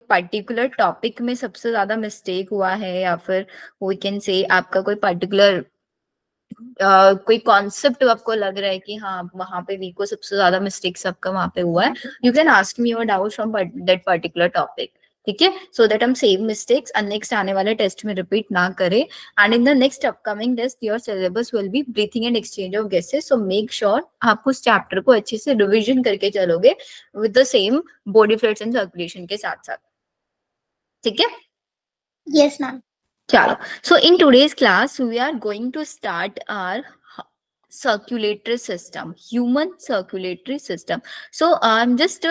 Particular topic में सबसे ज्यादा मिस्टेक हुआ है, या फिर वी कैन से आपका कोई पर्टिकुलर कोई कॉन्सेप्ट आपको लग रहा है कि हाँ वहां पे वीक को सबसे ज्यादा मिस्टेक्स आपका वहां पे हुआ है, you can ask me your doubt from that particular topic, ठीक है, सो दैट हम सेम मिस्टेक्स नेक्स्ट आने वाले टेस्ट में रिपीट ना करें। And in the next upcoming test your syllabus will be breathing and exchange of gases, so make sure आप उस चैप्टर को अच्छे से रिविजन करके चलोगे with the same body fluids and circulation के साथ साथ, ठीक है। Yes, ma'am. चलो, so in today's class we are going to start our circulatory system, human circulatory system. So I'm just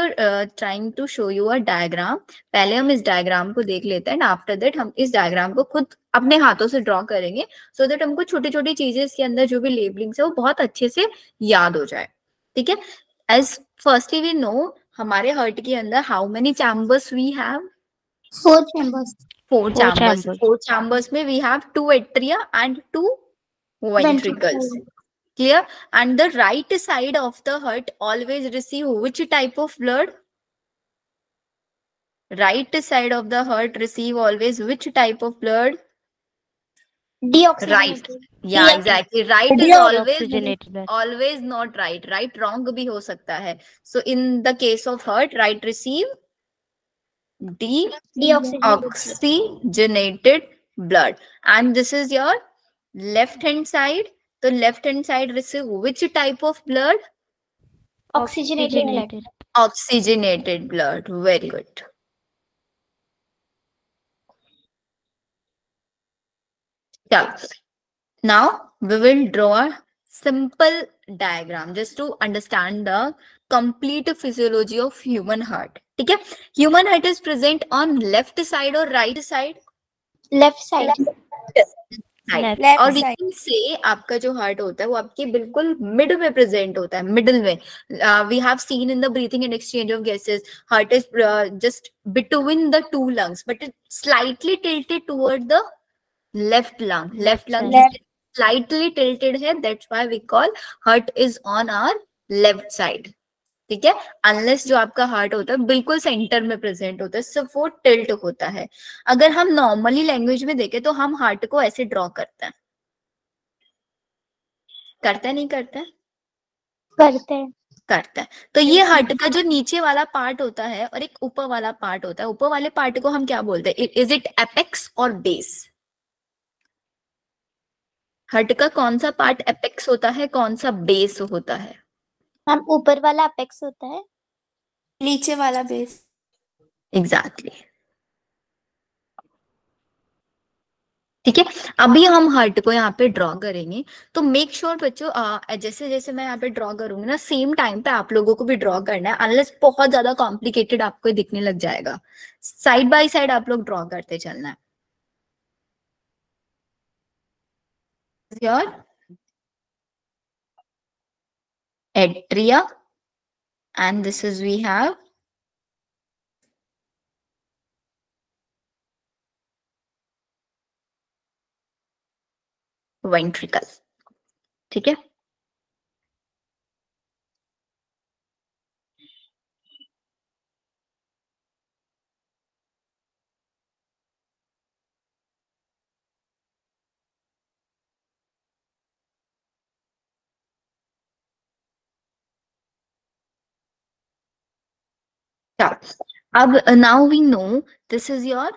trying to show you a diagram. पहले हम इस diagram को देख लेते हैं, आफ्टर दैट हम इस डायग्राम को खुद अपने हाथों से ड्रॉ करेंगे, सो दैट हमको छोटी छोटी चीजें इसके अंदर जो भी लेबलिंग्स है वो बहुत अच्छे से याद हो जाए, ठीक है। एज फर्स्टली वी नो हमारे हार्ट के अंदर how many chambers we have, 4 chambers. four Four chambers. chambers. Four chambers में we have two atria and two ventricles. Clear? And the right side of the heart always receive which type of blood? Right side of the heart receive always which type of blood? Deoxygenated. Right. Yeah, exactly. Right is Deoxygenated blood. always not right. Right wrong भी हो सकता है. So in the case of heart, right receive deoxygenated blood. And this is your left hand side. The left hand side receive which type of blood? Oxygenated. Oxygenated blood. Very good. Yeah. Now we will draw a simple diagram just to understand the complete physiology of human heart. ठीक है? Human heart is present on left side or right side? Left side. Right. Left और we can say आपका जो heart होता है वो आपके बिल्कुल मिड में प्रेजेंट होता है, मिडिल में. We have seen in the breathing and exchange of gases, heart is just between the two lungs, but it slightly tilted toward the left lung. Left lung is slightly tilted है, that's why we call heart is on our left side. ठीक है, unless जो आपका heart होता है बिल्कुल centre में present होता है, सिर्फ वो टिल्ट होता है. अगर हम नॉर्मली लैंग्वेज में देखें तो हम हार्ट को ऐसे ड्रॉ करते हैं, नहीं करते हैं? करते हैं. तो ये हार्ट का जो नीचे वाला पार्ट होता है और एक ऊपर वाला पार्ट होता है, ऊपर वाले पार्ट को हम क्या बोलते हैं? इज इट एपेक्स और बेस? हार्ट का कौन सा पार्ट एपेक्स होता है, कौन सा बेस होता है? मैम ऊपर वाला अपेक्स होता है, नीचे वाला बेस. एग्जैक्टली. ठीक है, अभी हम हार्ट को यहाँ पे ड्रॉ करेंगे, तो मेक श्योर बच्चों जैसे जैसे मैं यहाँ पे ड्रॉ करूंगी ना, सेम टाइम पे आप लोगों को भी ड्रॉ करना है, अनलेस बहुत ज्यादा कॉम्प्लिकेटेड आपको दिखने लग जाएगा. साइड बाय साइड आप लोग ड्रॉ करते चलना है. Your atria and this is we have ventricle. ठीक है, अब now we know this is your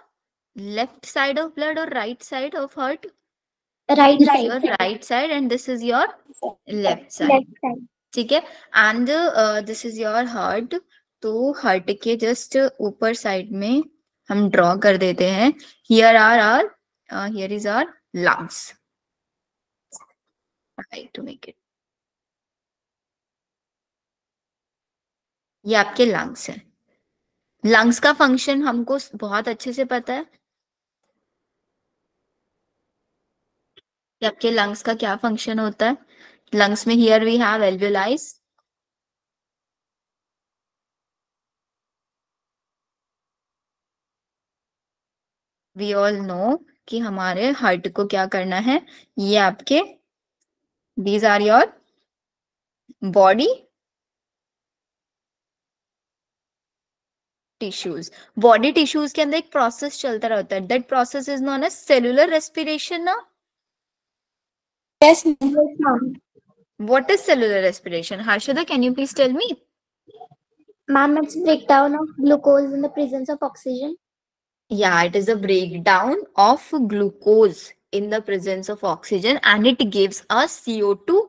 left side of blood or right side of heart? right This is side. your right side and this is your left side. Left side. ठीक है, and this is your heart. तो heart के just ऊपर side में हम draw कर देते हैं, here is our lungs. Try to make it. ये आपके लंग्स है. लंग्स का फंक्शन हमको बहुत अच्छे से पता है. कि आपके लंग्स का क्या फंक्शन होता है. लंग्स में here we have alveoli, we all know कि हमारे हार्ट को क्या करना है. ये आपके these are your body tissues. Body tissues के अंदर एक प्रोसेस चलता रहता है, that process is known as cellular respiration ना। Yes, Yes, ma'am. What is cellular respiration? Harshada, can you please tell me? Ma'am, it's breakdown of glucose in the presence of oxygen. Yeah, it is a breakdown of glucose in the presence of oxygen and it gives us CO2,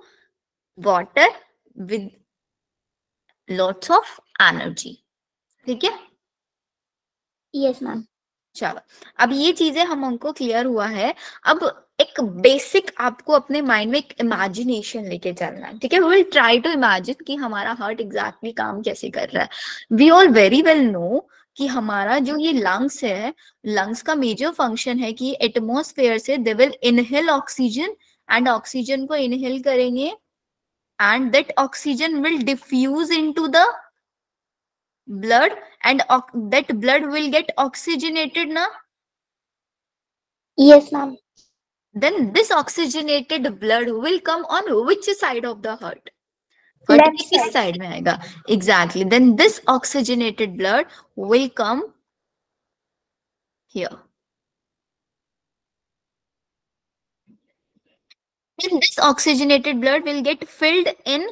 water with lots of energy. ठीक है? Yes, ma'am. चलो, अब ये चीजें हमको clear हुआ है। अब एक बेसिक आपको अपने माइंड में एक इमेजिनेशन लेके चलना है, ठीक है? विल ट्राई टू इमेजिन कि हमारा हार्ट एग्जैक्टली काम कैसे कर रहा है। We all very well know कि हमारा जो ये लंग्स है, लंग्स का मेजर फंक्शन है कि एटमॉस्फेयर से they will inhale oxygen and oxygen को इनहेल करेंगे and that oxygen will diffuse into the blood and that blood will get oxygenated na. Yes, ma'am. Then this oxygenated blood will come on which side of the heart? Heart Left के किस side. side में आएगा? Exactly. Then this oxygenated blood will come here. Then this oxygenated blood will get filled in,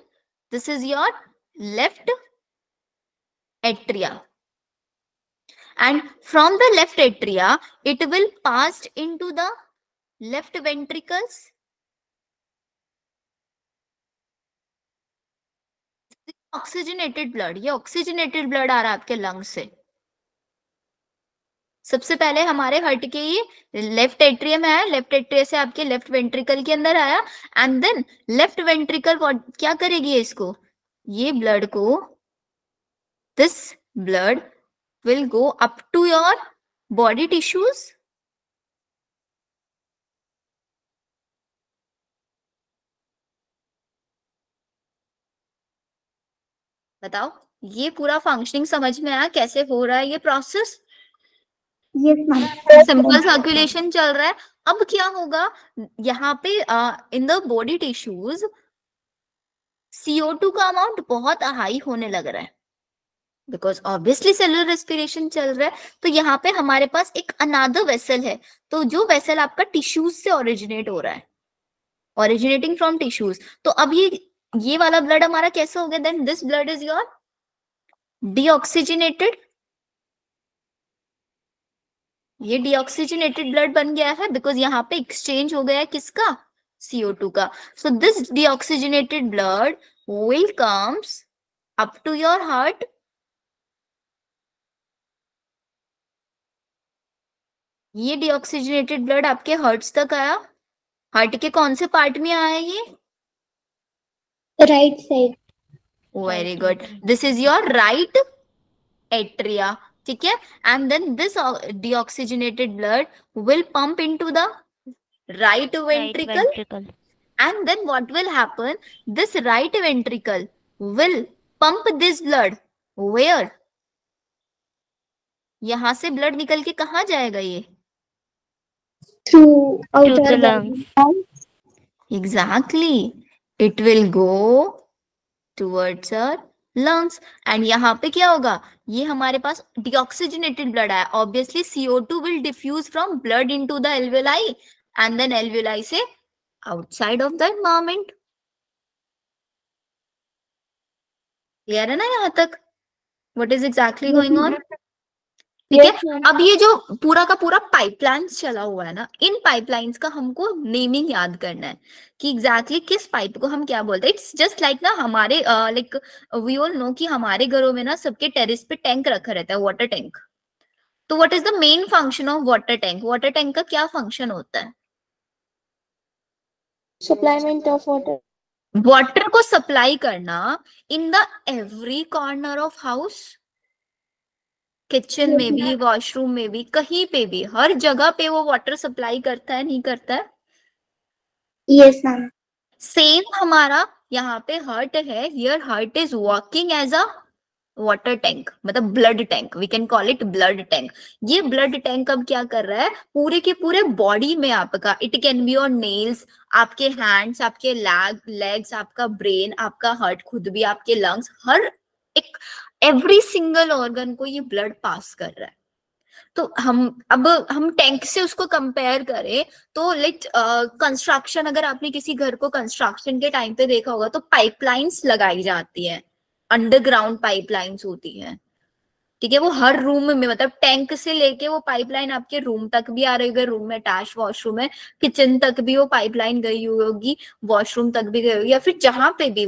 this is your left atria. And from the left atria, it will pass into the left ventricles. Oxygenated blood, ये oxygenated blood आ रहा है आपके lung से। सबसे पहले हमारे heart के ये लेफ्ट एट्रियम है, लेफ्ट एट्रियम से आपके लेफ्ट वेंट्रिकल के अंदर आया एंड देन लेफ्ट वेंट्रिकल क्या करेगी इसको, ये ब्लड को, this blood will go up to your body tissues. बताओ, ये पूरा फंक्शनिंग समझ में आया कैसे हो रहा है ये process? Yes, ma'am. Simple circulation चल रहा है। अब क्या होगा यहाँ पे in the body tissues CO2 का अमाउंट बहुत हाई होने लग रहा है बिकॉज ऑब्वियसली सेलुलर रेस्पिरेशन चल रहा है। तो यहाँ पे हमारे पास एक अनदर वेसल है, तो जो वेसल आपका टिश्यूज से ओरिजिनेट हो रहा है, ओरिजिनेटिंग फ्रॉम टिश्यूज। तो अब ये वाला ब्लड हमारा कैसा हो गया? Then this blood is your deoxygenated, ये डीऑक्सीजनेटेड ब्लड बन गया है बिकॉज यहाँ पे एक्सचेंज हो गया है किसका? CO2 का। So this deoxygenated blood will comes up to your heart. ये डीऑक्सीजनेटेड ब्लड आपके हार्ट्स तक आया। हार्ट के कौन से पार्ट में आया ये? Right side. Very good, this is your right atria, ठीक है? And then this deoxygenated blood will pump into the right ventricle and then what will happen, this right ventricle will pump this blood where? यहां से blood निकल के कहाँ जाएगा ये? Through outer the body. Exactly, it will go towards our lungs and यहाँ पे क्या होगा? ये हमारे पास deoxygenated blood आया, obviously CO2 will diffuse from blood into the alveoli and then alveoli से outside of the environment. Clear है ना यहाँ तक? What is exactly going on? ठीक है? Yes, ma'am. अब ये जो पूरा का पूरा पाइपलाइंस चला हुआ है ना, इन पाइपलाइंस का हमको नेमिंग याद करना है कि एग्जैक्टली किस पाइप को हम क्या बोलते हैं। इट्स जस्ट लाइक ना हमारे लाइक वी ऑल नो कि हमारे घरों में ना सबके टेरेस पे टैंक रखा रहता है, वाटर टैंक। तो what is the main function of water tank? Water tank का क्या फंक्शन होता है? Supplement of water. वाटर को सप्लाई करना in the every corner of house, kitchen में भी, वॉशरूम में भी, कहीं पे भी, हर जगह पे वो वाटर सप्लाई करता है, नहीं करता है? Yes, ma'am. सेम हमारा यहाँ पे हार्ट है, here heart is working as a water tank, मतलब blood tank, we can call it blood tank. ये ब्लड टैंक अब क्या कर रहा है? पूरे के पूरे बॉडी में आपका, it can be your nails, आपके हैंड्स, आपके लेग्स, आपका ब्रेन, आपका हार्ट खुद भी, आपके लंग्स, हर एक एवरी सिंगल ऑर्गन को ये ब्लड पास कर रहा है। तो हम टैंक से उसको कंपेयर करें तो लाइक कंस्ट्रक्शन, अगर आपने किसी घर को कंस्ट्रक्शन के टाइम पे देखा होगा तो पाइपलाइंस लगाई जाती है, अंडरग्राउंड पाइपलाइंस होती है, ठीक है। वो हर रूम में, मतलब टैंक से लेके वो पाइपलाइन आपके रूम तक भी आ रही होगी, रूम में अटैच वॉशरूम है, किचन तक भी वो पाइपलाइन गई हुई होगी, वॉशरूम तक भी गई होगी, या फिर जहां पे भी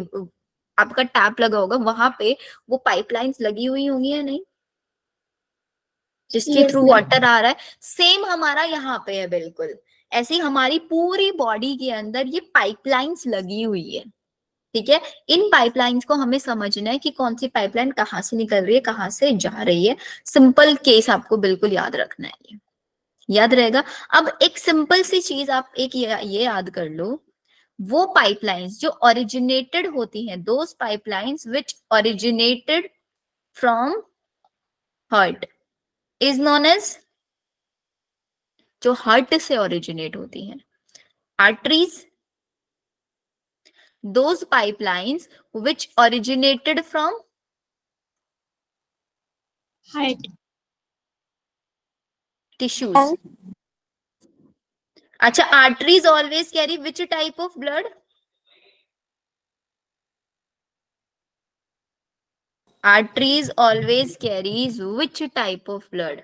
आपका टैप लगा होगा वहां पे वो पाइपलाइंस लगी हुई होंगी या नहीं, जिसके Yes, थ्रू ma'am. वाटर आ रहा है। सेम हमारा यहाँ पे है, बिल्कुल ऐसी हमारी पूरी बॉडी के अंदर ये पाइपलाइंस लगी हुई है, ठीक है। इन पाइपलाइंस को हमें समझना है कि कौन सी पाइपलाइन कहाँ से निकल रही है, कहाँ से जा रही है। सिंपल केस आपको बिल्कुल याद रखना है, ये याद रहेगा। अब एक सिंपल सी चीज आप एक ये याद कर लो, वो पाइपलाइंस जो ओरिजिनेटेड होती हैं, those pipelines which originated from heart is known as, जो हार्ट से ओरिजिनेट होती हैं, arteries. those pipelines which originated from Heart. tissues. अच्छा, arteries always carry which type of blood? Arteries always carries which type of blood?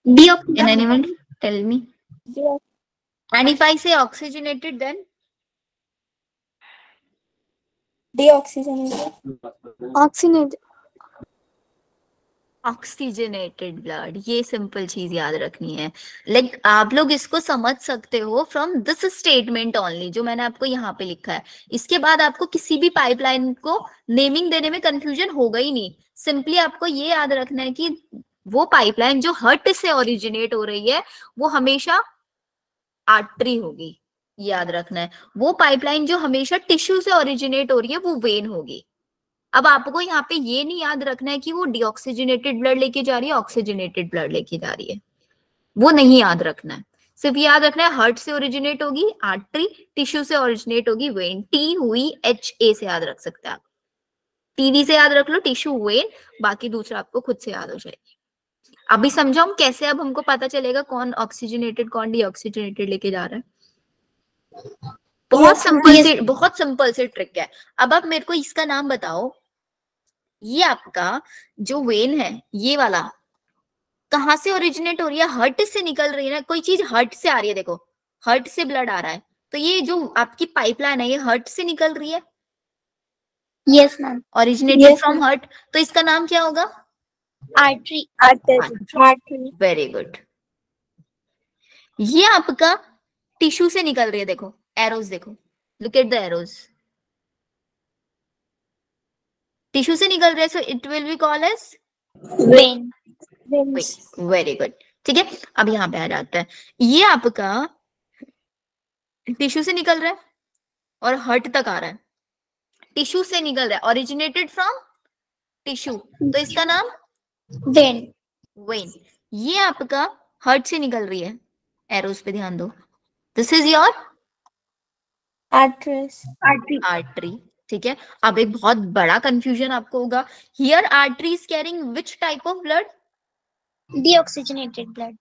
Can anyone tell me? Yes. And if I say oxygenated, then Deoxygenated. Oxygenated. Oxygenated blood, ये simple चीज याद रखनी है। Like आप लोग इसको समझ सकते हो फ्रॉम दिस स्टेटमेंट ओनली, जो मैंने आपको यहाँ पे लिखा है। इसके बाद आपको किसी भी पाइपलाइन को नेमिंग देने में कंफ्यूजन होगा ही नहीं। सिंपली आपको ये याद रखना है कि वो पाइपलाइन जो हार्ट से ओरिजिनेट हो रही है वो हमेशा आर्टरी होगी, याद रखना है। वो पाइपलाइन जो हमेशा टिश्यू से ओरिजिनेट हो रही है वो वेन होगी। अब आपको यहाँ पे ये नहीं याद रखना है कि वो डीऑक्सीजनेटेड ब्लड लेके जा रही है, ऑक्सीजनेटेड ब्लड लेके जा रही है, वो नहीं याद रखना है। सिर्फ याद रखना है हार्ट से ओरिजिनेट होगी आर्टरी, टिश्यू से ओरिजिनेट होगी वेन। टी हुई HA से याद रख सकते हैं आप, टीवी से याद रख लो, टिश्यू वेन, बाकी दूसरा आपको खुद से याद हो जाएगी। अभी समझाऊं कैसे अब हमको पता चलेगा कौन ऑक्सीजनेटेड कौन डीऑक्सीजनेटेड लेके जा रहा है? बहुत सिंपल से ट्रिक है। अब आप मेरे को इसका नाम बताओ, ये आपका जो वेन है ये वाला कहाँ से ओरिजिनेट हो रही है? हार्ट से निकल रही है ना, कोई चीज हार्ट से आ रही है, देखो हार्ट से ब्लड आ रहा है, तो ये जो आपकी पाइपलाइन है ये हार्ट से निकल रही है, Yes, ma'am. Originated from heart, तो इसका नाम क्या होगा? Artery. Artery. Very good. ये आपका टिश्यू से निकल रही है, देखो एरोज, देखो look at the arrows, tissue से निकल रही है, so it will be called as Vein. Veins. Very good. ठीक है, अब यहाँ पे आ जाता है, ये आपका टिश्यू से निकल रहा है और हार्ट तक आ रहा है, टिश्यू से निकल रहा है, ओरिजिनेटेड फ्रॉम टिश्यू, तो इसका नाम Vein. वेन। ये आपका हार्ट से निकल रही है, एरोस पे ध्यान दो, this is your Arteries. Artery. ठीक है, अब एक बहुत बड़ा कंफ्यूजन आपको होगा, here artery is carrying which type of blood? Deoxygenated blood.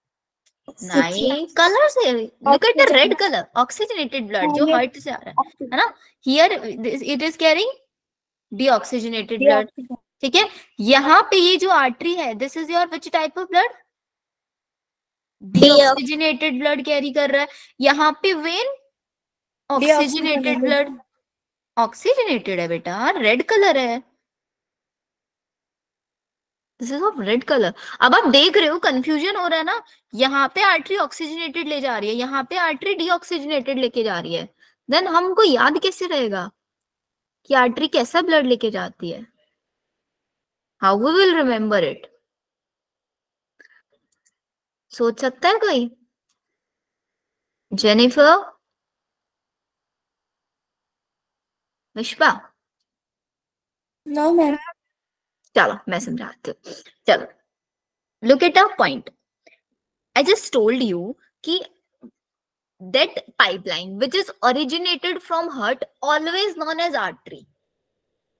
नहीं, कलर से look at the red colour, oxygenated blood जो हार्ट से आ रहा है ना, here it is carrying deoxygenated blood. ठीक है, यहाँ पे ये जो आर्टरी है, this is your which type of blood? Deoxygenated blood carry कर रहा है। यहाँ पे वेन ऑक्सीजनेटेड ब्लड, ऑक्सीजनेटेड है बेटा, रेड कलर है, this is of red colour. अब आप देख रहे हो कंफ्यूजन हो रहा है ना, यहाँ पे आर्टरी ऑक्सीजनेटेड ले जा रही है, यहाँ पे आर्टरी डीऑक्सीजनेटेड लेके जा रही है, देन हमको याद कैसे रहेगा कि आर्टरी कैसा ब्लड लेके जाती है? How we will remember it? सोच सकता है कोई? जेनिफर, विश्वा? No, ma'am. चलो मैं समझाती हूँ, चलो look at a point. I just told you कि that pipeline which is originated from heart always known as artery,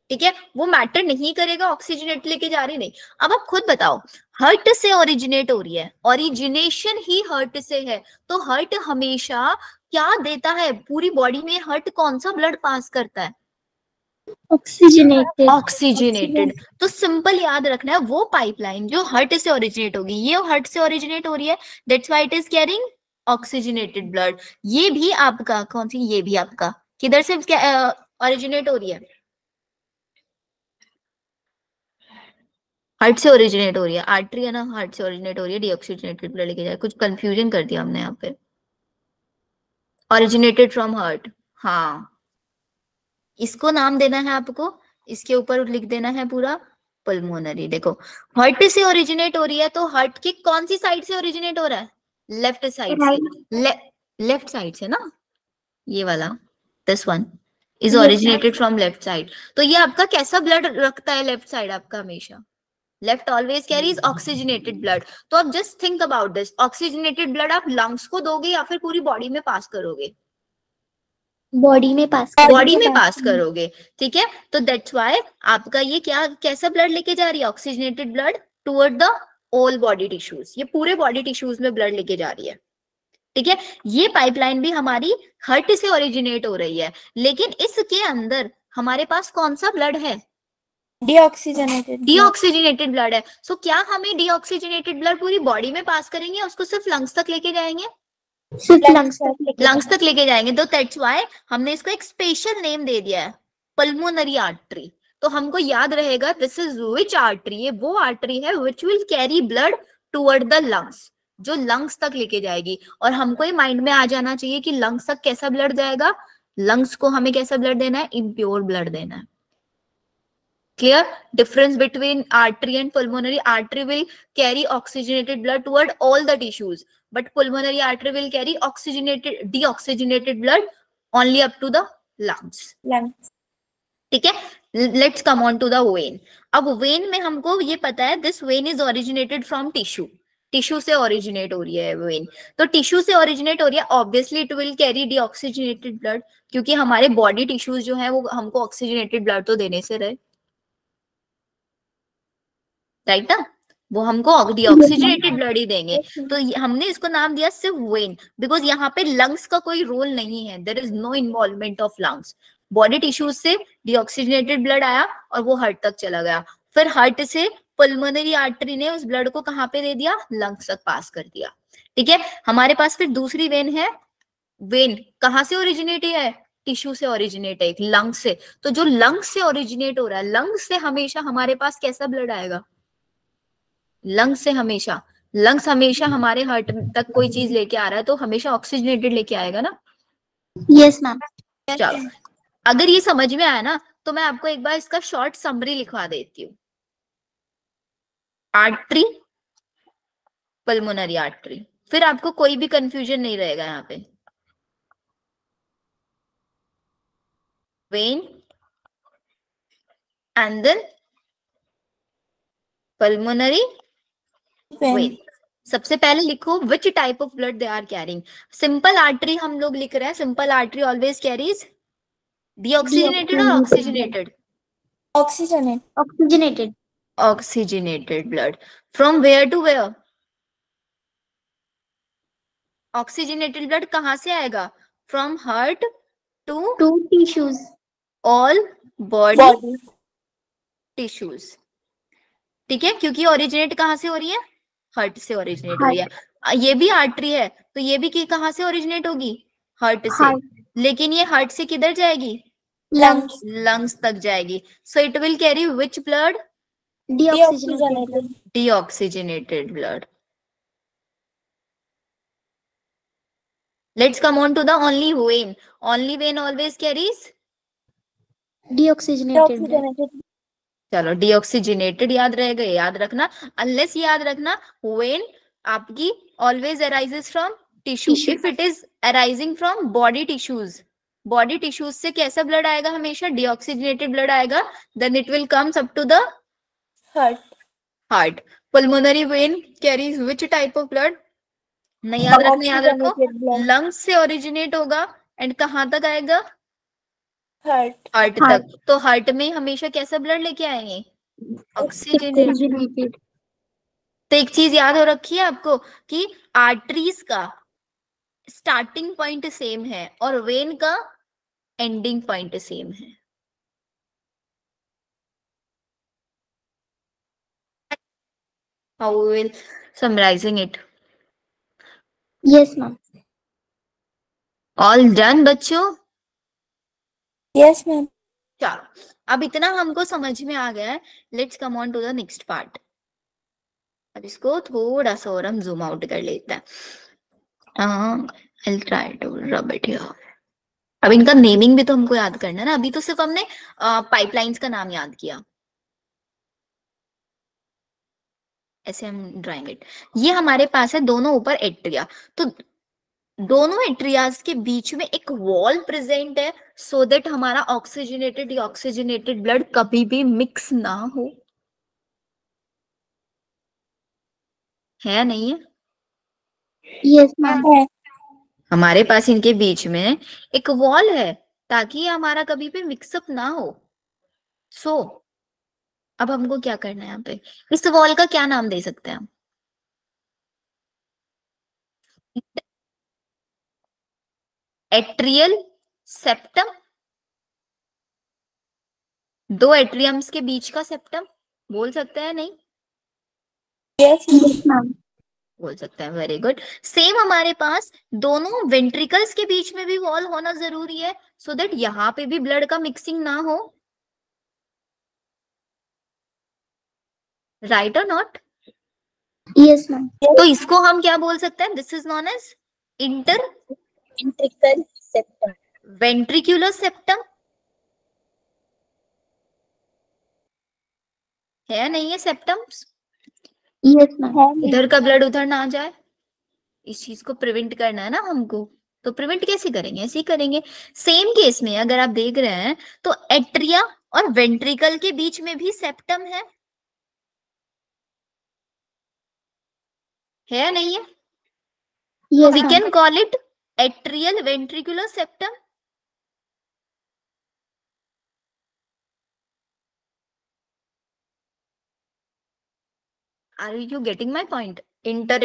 ठीक है, वो मैटर नहीं करेगा ऑक्सीजनेट लेके जा रही नहीं। अब आप खुद बताओ, हर्ट से ओरिजिनेट हो रही है, ओरिजिनेशन ही हर्ट से है, तो हर्ट हमेशा क्या देता है पूरी बॉडी में? हर्ट कौन सा ब्लड पास करता है? Oxygenated. ऑक्सीजनेटेड। तो सिंपल याद रखना है, वो पाइपलाइन जो हर्ट से ओरिजिनेट होगी, ये हर्ट से ओरिजिनेट हो रही है, that's why it is carrying oxygenated blood. ये भी आपका कौन सी, ये भी आपका किधर से ओरिजिनेट हो रही है? हार्ट से ओरिजिनेट हो रही है, आर्टरी है ना, हार्ट से ओरिजिनेट हो रही है, डीऑक्सीजनेटेड ब्लड लेके जाए। कुछ कंफ्यूजन कर दिया हमने यहाँ पे, ओरिजिनेटेड फ्रॉम हार्ट। हाँ, इसको नाम देना है आपको, इसके ऊपर लिख देना है पूरा पल्मोनरी। देखो, हार्ट से ओरिजिनेट हो रही है, तो हार्ट की कौन सी साइड से ओरिजिनेट हो रहा है? लेफ्ट साइड से, लेफ्ट साइड से ना, ये वाला, this one is originated from left side. तो ये आपका कैसा ब्लड रखता है लेफ्ट साइड आपका? हमेशा left always carries oxygenated blood. तो आप just think about this, oxygenated blood आप लंग्स को दोगे या फिर पूरी बॉडी में पास करोगे? बॉडी में पास बॉडी में पास करोगे, ठीक है। तो दैट्स व्हाई आपका ये क्या, कैसा ब्लड लेके जा रही है? Oxygenated blood toward the all body tissues, ये पूरे बॉडी टिश्यूज में ब्लड लेके जा रही है, ठीक है। ये पाइपलाइन भी हमारी हार्ट से ओरिजिनेट हो रही है, लेकिन इसके अंदर हमारे पास कौन सा ब्लड है? Deoxygenated. डीऑक्सीजनेटेड ब्लड है। सो क्या हमें डीऑक्सीजनेटेड ब्लड पूरी बॉडी में पास करेंगे, उसको सिर्फ लंग्स तक लेके जाएंगे? सिर्फ लंग्स तक लेके जाएंगे। तो दैट्स व्हाई हमने इसको एक स्पेशल नेम दे दिया है, पल्मोनरी आर्टरी। तो हमको याद रहेगा दिस इज विच आर्टरी, ये वो आर्टरी है which will carry blood toward the lungs, जो लंग्स तक लेके जाएगी। और हमको ये माइंड में आ जाना चाहिए कि लंग्स तक कैसा ब्लड जाएगा, लंग्स को हमें कैसा ब्लड देना है? इम्प्योर ब्लड देना है। Clear? Difference between artery and pulmonary. Artery will carry oxygenated blood toward all the tissues, but pulmonary artery will carry deoxygenated blood only up to the lungs. Lungs. ठीक है, let's come on to the vein. अब vein में हमको ये पता है this vein is originated from tissue, tissue से originate हो रही है वेन। तो टिश्यू से ओरिजिनेट हो रही है, obviously it will carry deoxygenated blood, क्योंकि हमारे बॉडी टिश्यूज जो है वो हमको ऑक्सीजनेटेड ब्लड तो देने से रहे, राइट ना, वो हमको डीऑक्सीजनेटेड ब्लड ही देंगे। तो हमने इसको नाम दिया सिर्फ वेन, बिकॉज यहाँ पे लंग्स का कोई रोल नहीं है, there is no involvement of lungs. Body tissues से डीऑक्सीजनेटेड ब्लड आया और वो हार्ट तक चला गया, फिर हार्ट से पल्मोनरी आर्टरी ने उस ब्लड को कहाँ पे दे दिया? लंग्स तक पास कर दिया, ठीक है। हमारे पास फिर दूसरी वेन है, वेन कहाँ से ओरिजिनेट है? टिश्यू से ओरिजिनेट है, एक लंग से। तो जो लंग से ओरिजिनेट हो रहा है, लंग से हमेशा हमारे पास कैसा ब्लड आएगा? लंग्स से हमेशा, लंग्स हमेशा हमारे हार्ट तक कोई चीज लेके आ रहा है तो हमेशा ऑक्सीजनेटेड लेके आएगा ना। Yes ma'am. चलो, अगर ये समझ में आया ना, तो मैं आपको एक बार इसका शॉर्ट समरी लिखवा देती हूँ। आर्टरी, पल्मोनरी आर्टरी, फिर आपको कोई भी कंफ्यूजन नहीं रहेगा यहाँ पे। Vein and then pulmonary vein. सबसे पहले लिखो which type of blood they are carrying. Simple artery हम लोग लिख रहे हैं, simple artery always carries deoxygenated और oxygenated? Oxygenated. Oxygenated. Oxygenated blood from where to where? Oxygenated blood कहाँ से आएगा? From heart to tissues, all body tissues, ठीक है, क्योंकि ओरिजिनेट कहाँ से हो रही है? हार्ट से ओरिजिनेट हो रही है। ये भी आर्टरी है, तो ये भी कहाँ से ओरिजिनेट होगी? हार्ट से। लेकिन ये हार्ट से किधर जाएगी? Lungs. लंग्स तक जाएगी। सो it will carry which blood? Deoxygenated. Deoxygenated blood. Let's come on to the only vein. Only vein always carries deoxygenated. Deoxygenated. चलो डीऑक्सीजनेटेड याद रहेगा, याद रखना। अनलेस याद रखना वेन आपकी always arises from tissue. If it is arising from body tissues, body tissues से कैसा ब्लड आएगा? हमेशा डीऑक्सीजनेटेड ब्लड आएगा। Then it will comes up to the Heart. Heart. Pulmonary vein carries which type of blood? नहीं याद रखना, याद रखो, Oxygenated blood. लंग्स से ओरिजिनेट होगा एंड कहाँ तक आएगा? हार्ट। Heart Heart. तक। तो हार्ट में हमेशा कैसा ब्लड लेके आएंगे? ऑक्सीजनेटेड। Oxygenated. तो एक चीज याद हो रखी है आपको कि आर्टरीज का स्टार्टिंग पॉइंट सेम है और वेन का एंडिंग पॉइंट सेम है। How will summarising it? Yes, ma'am. All done बच्चों? Yes ma'am. चलो, अब इतना हमको समझ में आ गया है। Let's come on to the next part. अब इसको थोड़ा सा और हम जूम आउट कर लेते हैं। I'll try to rub it here. अब इनका नेमिंग भी तो हमको याद करना है ना। अभी तो सिर्फ हमने पाइपलाइंस का नाम याद किया। ऐसे हम ड्राइंग इट। ये हमारे पास है दोनों ऊपर एट्रिया। तो दोनों एट्रियाज के बीच में एक वॉल प्रेजेंट है सो दैट हमारा ऑक्सीजनेटेड डीऑक्सीजनेटेड ब्लड कभी भी मिक्स ना हो। है नहीं है? Yes, ma'am. है। हमारे पास इनके बीच में एक वॉल है ताकि ये हमारा कभी भी मिक्सअप ना हो। सो अब हमको क्या करना है यहाँ पे? इस वॉल का क्या नाम दे सकते हैं हम? Atrial septum. दो एट्रियम्स के बीच का सेप्टम बोल सकते हैं नहीं? Yes Yes, ma'am. बोल सकते हैं। Very good. सेम हमारे पास दोनों वेंट्रिकल्स के बीच में भी वॉल होना जरूरी है सो दैट यहाँ पे भी ब्लड का मिक्सिंग ना हो। राइट और नॉट? Yes, ma'am. तो इसको हम क्या बोल सकते हैं? This is known as inter ventricle septum. Ventricular septum. है नहीं है सेप्टम्स? Yes, ma'am. है इधर का ब्लड उधर ना जाए, इस चीज को प्रिवेंट करना है ना हमको। तो प्रिवेंट कैसे करेंगे? ऐसे ही करेंगे। सेम केस में अगर आप देख रहे हैं तो एट्रिया और वेंट्रिकल के बीच में भी सेप्टम है या नहीं है? Yes, we ma'am. Can call it atrial ventricular septum. Are you getting my point? Inter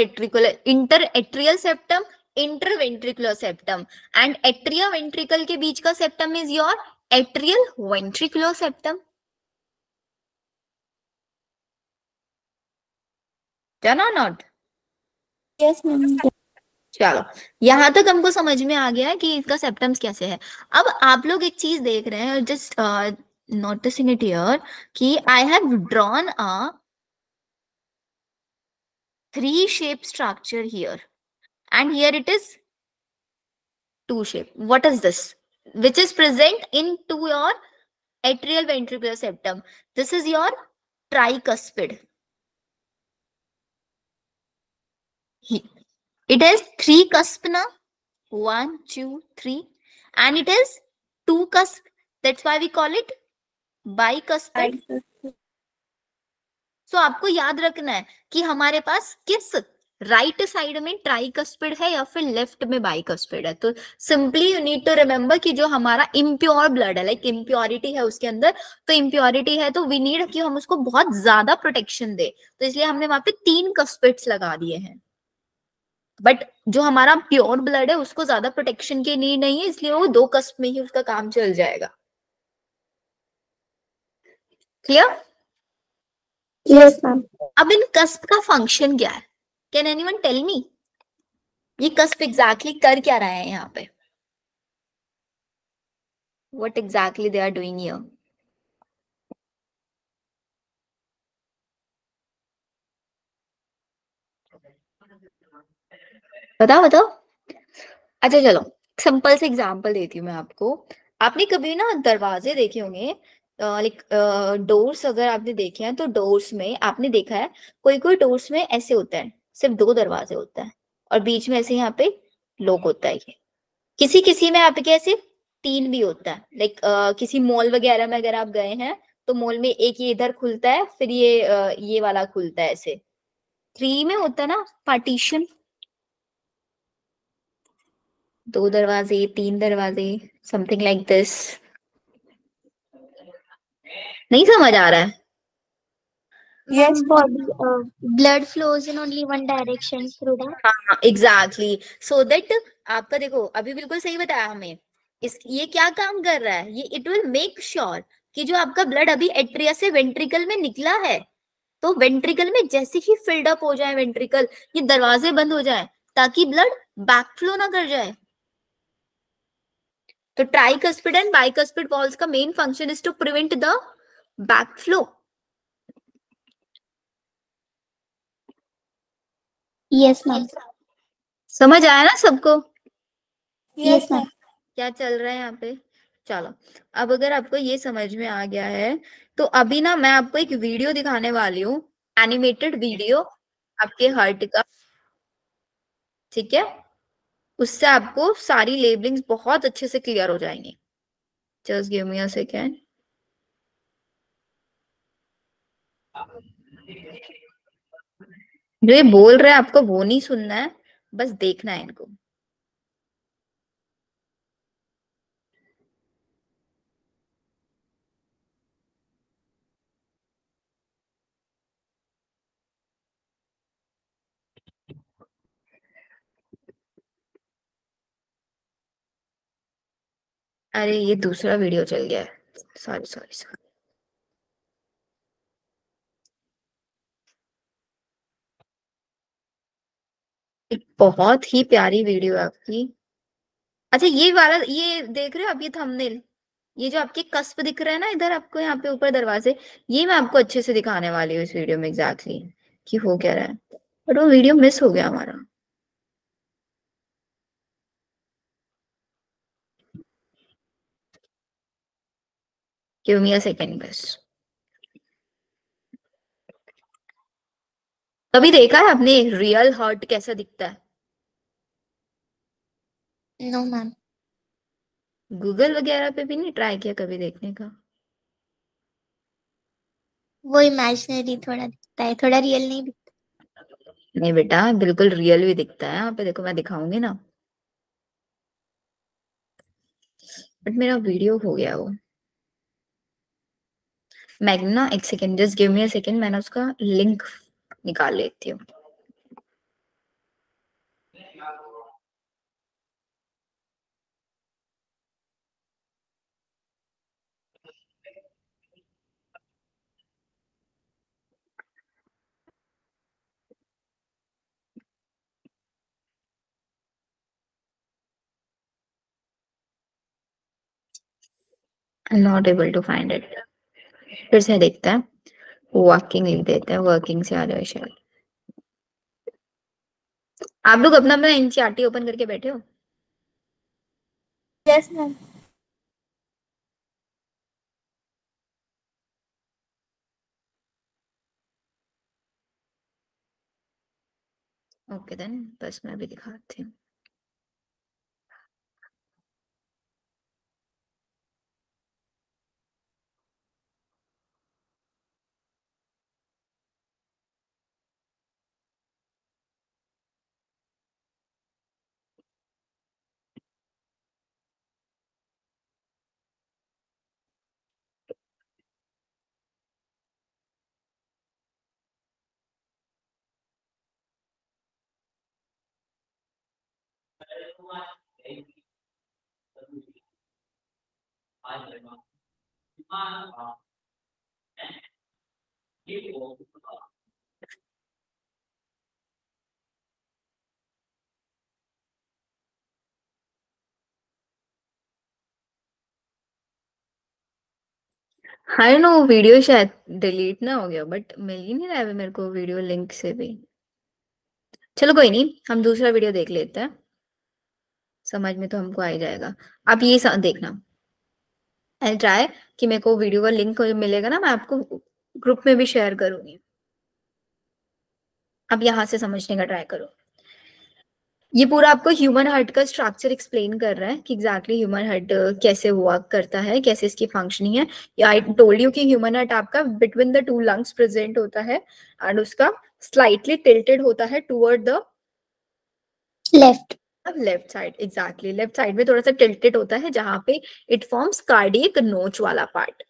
atrial septum, interventricular septum and atria ventricle के बीच का septum is your atrial ventricular septum. क्या ना नॉट? Yes ma'am. चलो, यहां तक हमको समझ में आ गया कि इसका सेप्टम्स कैसे है। अब आप लोग एक चीज देख रहे हैं, जस्ट नोटिसिंग इट हियर कि I have drawn a 3 shape structure here and here it is 2 shape. What is this? Which is present into your atrial ventricular septum. This is your tricuspid. It has 3 cusp now. 1, 2, 3. And it has 2 cusp. That's why we call it bicuspid. So आपको याद रखना है कि हमारे पास किस right side में tricuspid है या फिर लेफ्ट में बाइकस्पिड है। तो simply you need to remember कि जो हमारा इम्प्योर ब्लड है, लाइक इम्प्योरिटी है उसके अंदर, तो इम्प्योरिटी है तो वी नीड कि हम उसको बहुत ज्यादा प्रोटेक्शन दे, तो इसलिए हमने वहां पे 3 कस्पिड्स लगा दिए हैं। बट जो हमारा प्योर ब्लड है उसको ज्यादा प्रोटेक्शन की नीड नहीं है, इसलिए वो 2 कस्प में ही उसका काम चल जाएगा। क्लियर? Yes, ma'am. अब इन कस्प का फंक्शन क्या है? Can anyone tell me? ये कस्प एग्जैक्टली कर क्या रहा है यहाँ पे? What exactly they are doing here? बताओ बताओ। अच्छा चलो, सिंपल से एग्जांपल देती हूँ मैं आपको। आपने कभी ना दरवाजे देखे होंगे, लाइक डोर्स अगर आपने देखे हैं तो डोर्स में आपने देखा है कोई कोई डोर्स में ऐसे होता है सिर्फ 2 दरवाजे होता है और बीच में ऐसे यहाँ पे लॉक होता है। ये किसी किसी में आपके ऐसे 3 भी होता है, लाइक किसी मॉल वगैरह में अगर आप गए हैं तो मॉल में एक ये इधर खुलता है फिर ये वाला खुलता है, ऐसे 3 में होता है ना पार्टीशन। 2 दरवाजे 3 दरवाजे, समथिंग लाइक दिस। नहीं समझ आ रहा है? Yes, Ma'am, body blood flows in only one direction through that. हाँ एग्जैक्टली, सो दैट आपका देखो अभी बिल्कुल सही बताया हमें। इस ये क्या काम कर रहा है, ये इट विल मेक श्योर कि जो आपका ब्लड अभी एट्रिया से वेंट्रिकल में निकला है, तो वेंट्रिकल में जैसे ही फिल्ड अप हो जाए वेंट्रिकल, ये दरवाजे बंद हो जाए ताकि ब्लड बैकफ्लो ना कर जाए। तो ट्राइकस्पिड एंड बाइकस्पिड वॉल्स का main function is to prevent the backflow. Yes, ma'am. समझ आया ना सबको Yes, ma'am. क्या चल रहा है यहाँ पे? चलो, अब अगर आपको ये समझ में आ गया है तो अभी ना मैं आपको एक वीडियो दिखाने वाली हूँ, एनिमेटेड वीडियो आपके हार्ट का, ठीक है? उससे आपको सारी लेबलिंग्स बहुत अच्छे से क्लियर हो जाएंगी। Just give me a second. जो ये बोल रहे हैं आपको वो नहीं सुनना है, बस देखना है इनको। अरे ये दूसरा वीडियो चल गया है, सॉरी सॉरी सॉरी। एक बहुत ही प्यारी वीडियो है आपकी। अच्छा ये वाला ये देख रहे हो आप, ये थंबनेल, ये जो आपके कस्प दिख रहा है ना इधर आपको यहाँ पे ऊपर दरवाजे, ये मैं आपको अच्छे से दिखाने वाली हूँ इस वीडियो में एग्जैक्टली कि हो क्या रहा है। बट वो वीडियो मिस हो गया हमारा। गिव मी अ सेकेंड बस। कभी देखा है आपने रियल हार्ट कैसा दिखता है? No, ma'am. गूगल वगैरह पे भी नहीं ट्राई किया कभी देखने का? वो इमेजिनरी थोड़ा दिखता है, थोड़ा रियल नहीं दिखता। नहीं बेटा, बिल्कुल रियल भी दिखता है यहाँ पे, देखो मैं दिखाऊंगी ना। बट मेरा वीडियो हो गया वो। मैं ना एक second, just give me a second, मैंने उसका लिंक निकाल लेती हूँ। Not able to find it. फिर से देखते हैं, वर्किंग लिख देते हैं, वर्किंग से आ जाए शायद। आप लोग अपना अपना एनसीईआरटी ओपन करके बैठे हो? yes, ma'am. ओके देन, बस मैं भी दिखाती हूँ। हाय नो, वीडियो शायद डिलीट ना हो गया, बट मिल ही नहीं रहा है मेरे को वीडियो लिंक से भी। चलो कोई नहीं, हम दूसरा वीडियो देख लेते हैं, समझ में तो हमको आ ही जाएगा। आप ये देखना, आई ट्राई कि मेरे को वीडियो का लिंक मिलेगा ना, मैं आपको ग्रुप में भी शेयर करूंगी। आप यहाँ से समझने का ट्राई करो। ये पूरा आपको ह्यूमन हार्ट का स्ट्रक्चर एक्सप्लेन कर रहा है कि एग्जैक्टली ह्यूमन हार्ट कैसे वर्क करता है, कैसे इसकी फंक्शनिंग है। आई टोल्ड यू कि ह्यूमन हार्ट आपका between the two lungs present होता है एंड उसका स्लाइटली टिल्टेड होता है toward the Left. Left side. Exactly left side में थोड़ा सा टिल्टेड होता है, जहां पे इट फॉर्म्स कार्डियक नोच वाला पार्ट।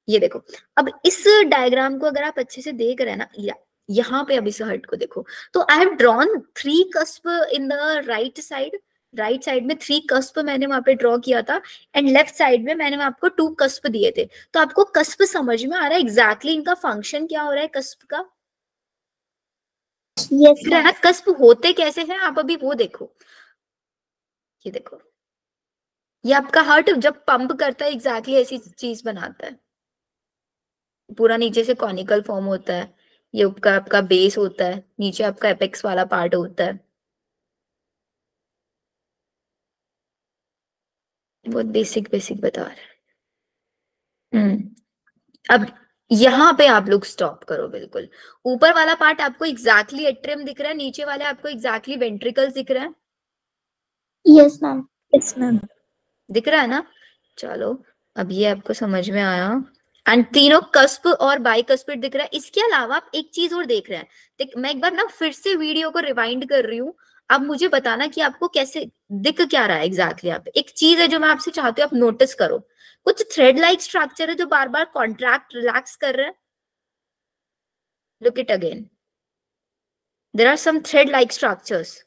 ये देखो, अब इस डायग्राम को अगर आप अच्छे से देख रहे हैं ना, यहाँ पे अब इस हर्ट को देखो, तो I have drawn 3 cusp in the right side, right side में 3 कस्प मैंने वहां पे ड्रॉ किया था, एंड लेफ्ट साइड में मैंने आपको 2 कस्प दिए थे। तो आपको कस्प समझ में आ रहा है एग्जैक्टली इनका फंक्शन क्या हो रहा है कस्प का? Yes, है ना, कस्प होते कैसे हैं आप अभी वो देखो। ये देखो, ये आपका हार्ट जब पंप करता है एग्जैक्टली ऐसी चीज बनाता है, पूरा नीचे से कॉनिकल फॉर्म होता है, ये ऊपर आपका बेस होता है, नीचे आपका एपेक्स वाला पार्ट होता है। बहुत बेसिक बेसिक बता रहे हैं। अब यहाँ पे आप लोग स्टॉप करो बिल्कुल। ऊपर वाला पार्ट आपको एग्जैक्टली एट्रियम दिख रहा है, नीचे वाले आपको एग्जैक्टली वेंट्रिकल्स दिख रहा है? yes, ma'am. Yes, ma'am. दिख रहा है ना? चलो, अब ये आपको समझ में आया। एंड तीनों कस्प और बाइकस्पिड दिख रहा है। इसके अलावा आप एक चीज और देख रहे हैं, देख मैं एक बार ना फिर से वीडियो को रिवाइंड कर रही हूँ, अब मुझे बताना कि आपको कैसे दिख क्या रहा है एग्जैक्टली। यहाँ पे एक चीज है जो मैं आपसे चाहती हूँ आप नोटिस करो, कुछ थ्रेड लाइक स्ट्रक्चर है जो बार बार कॉन्ट्रैक्ट रिलैक्स कर रहे हैं। Look it again, there are some thread like structures.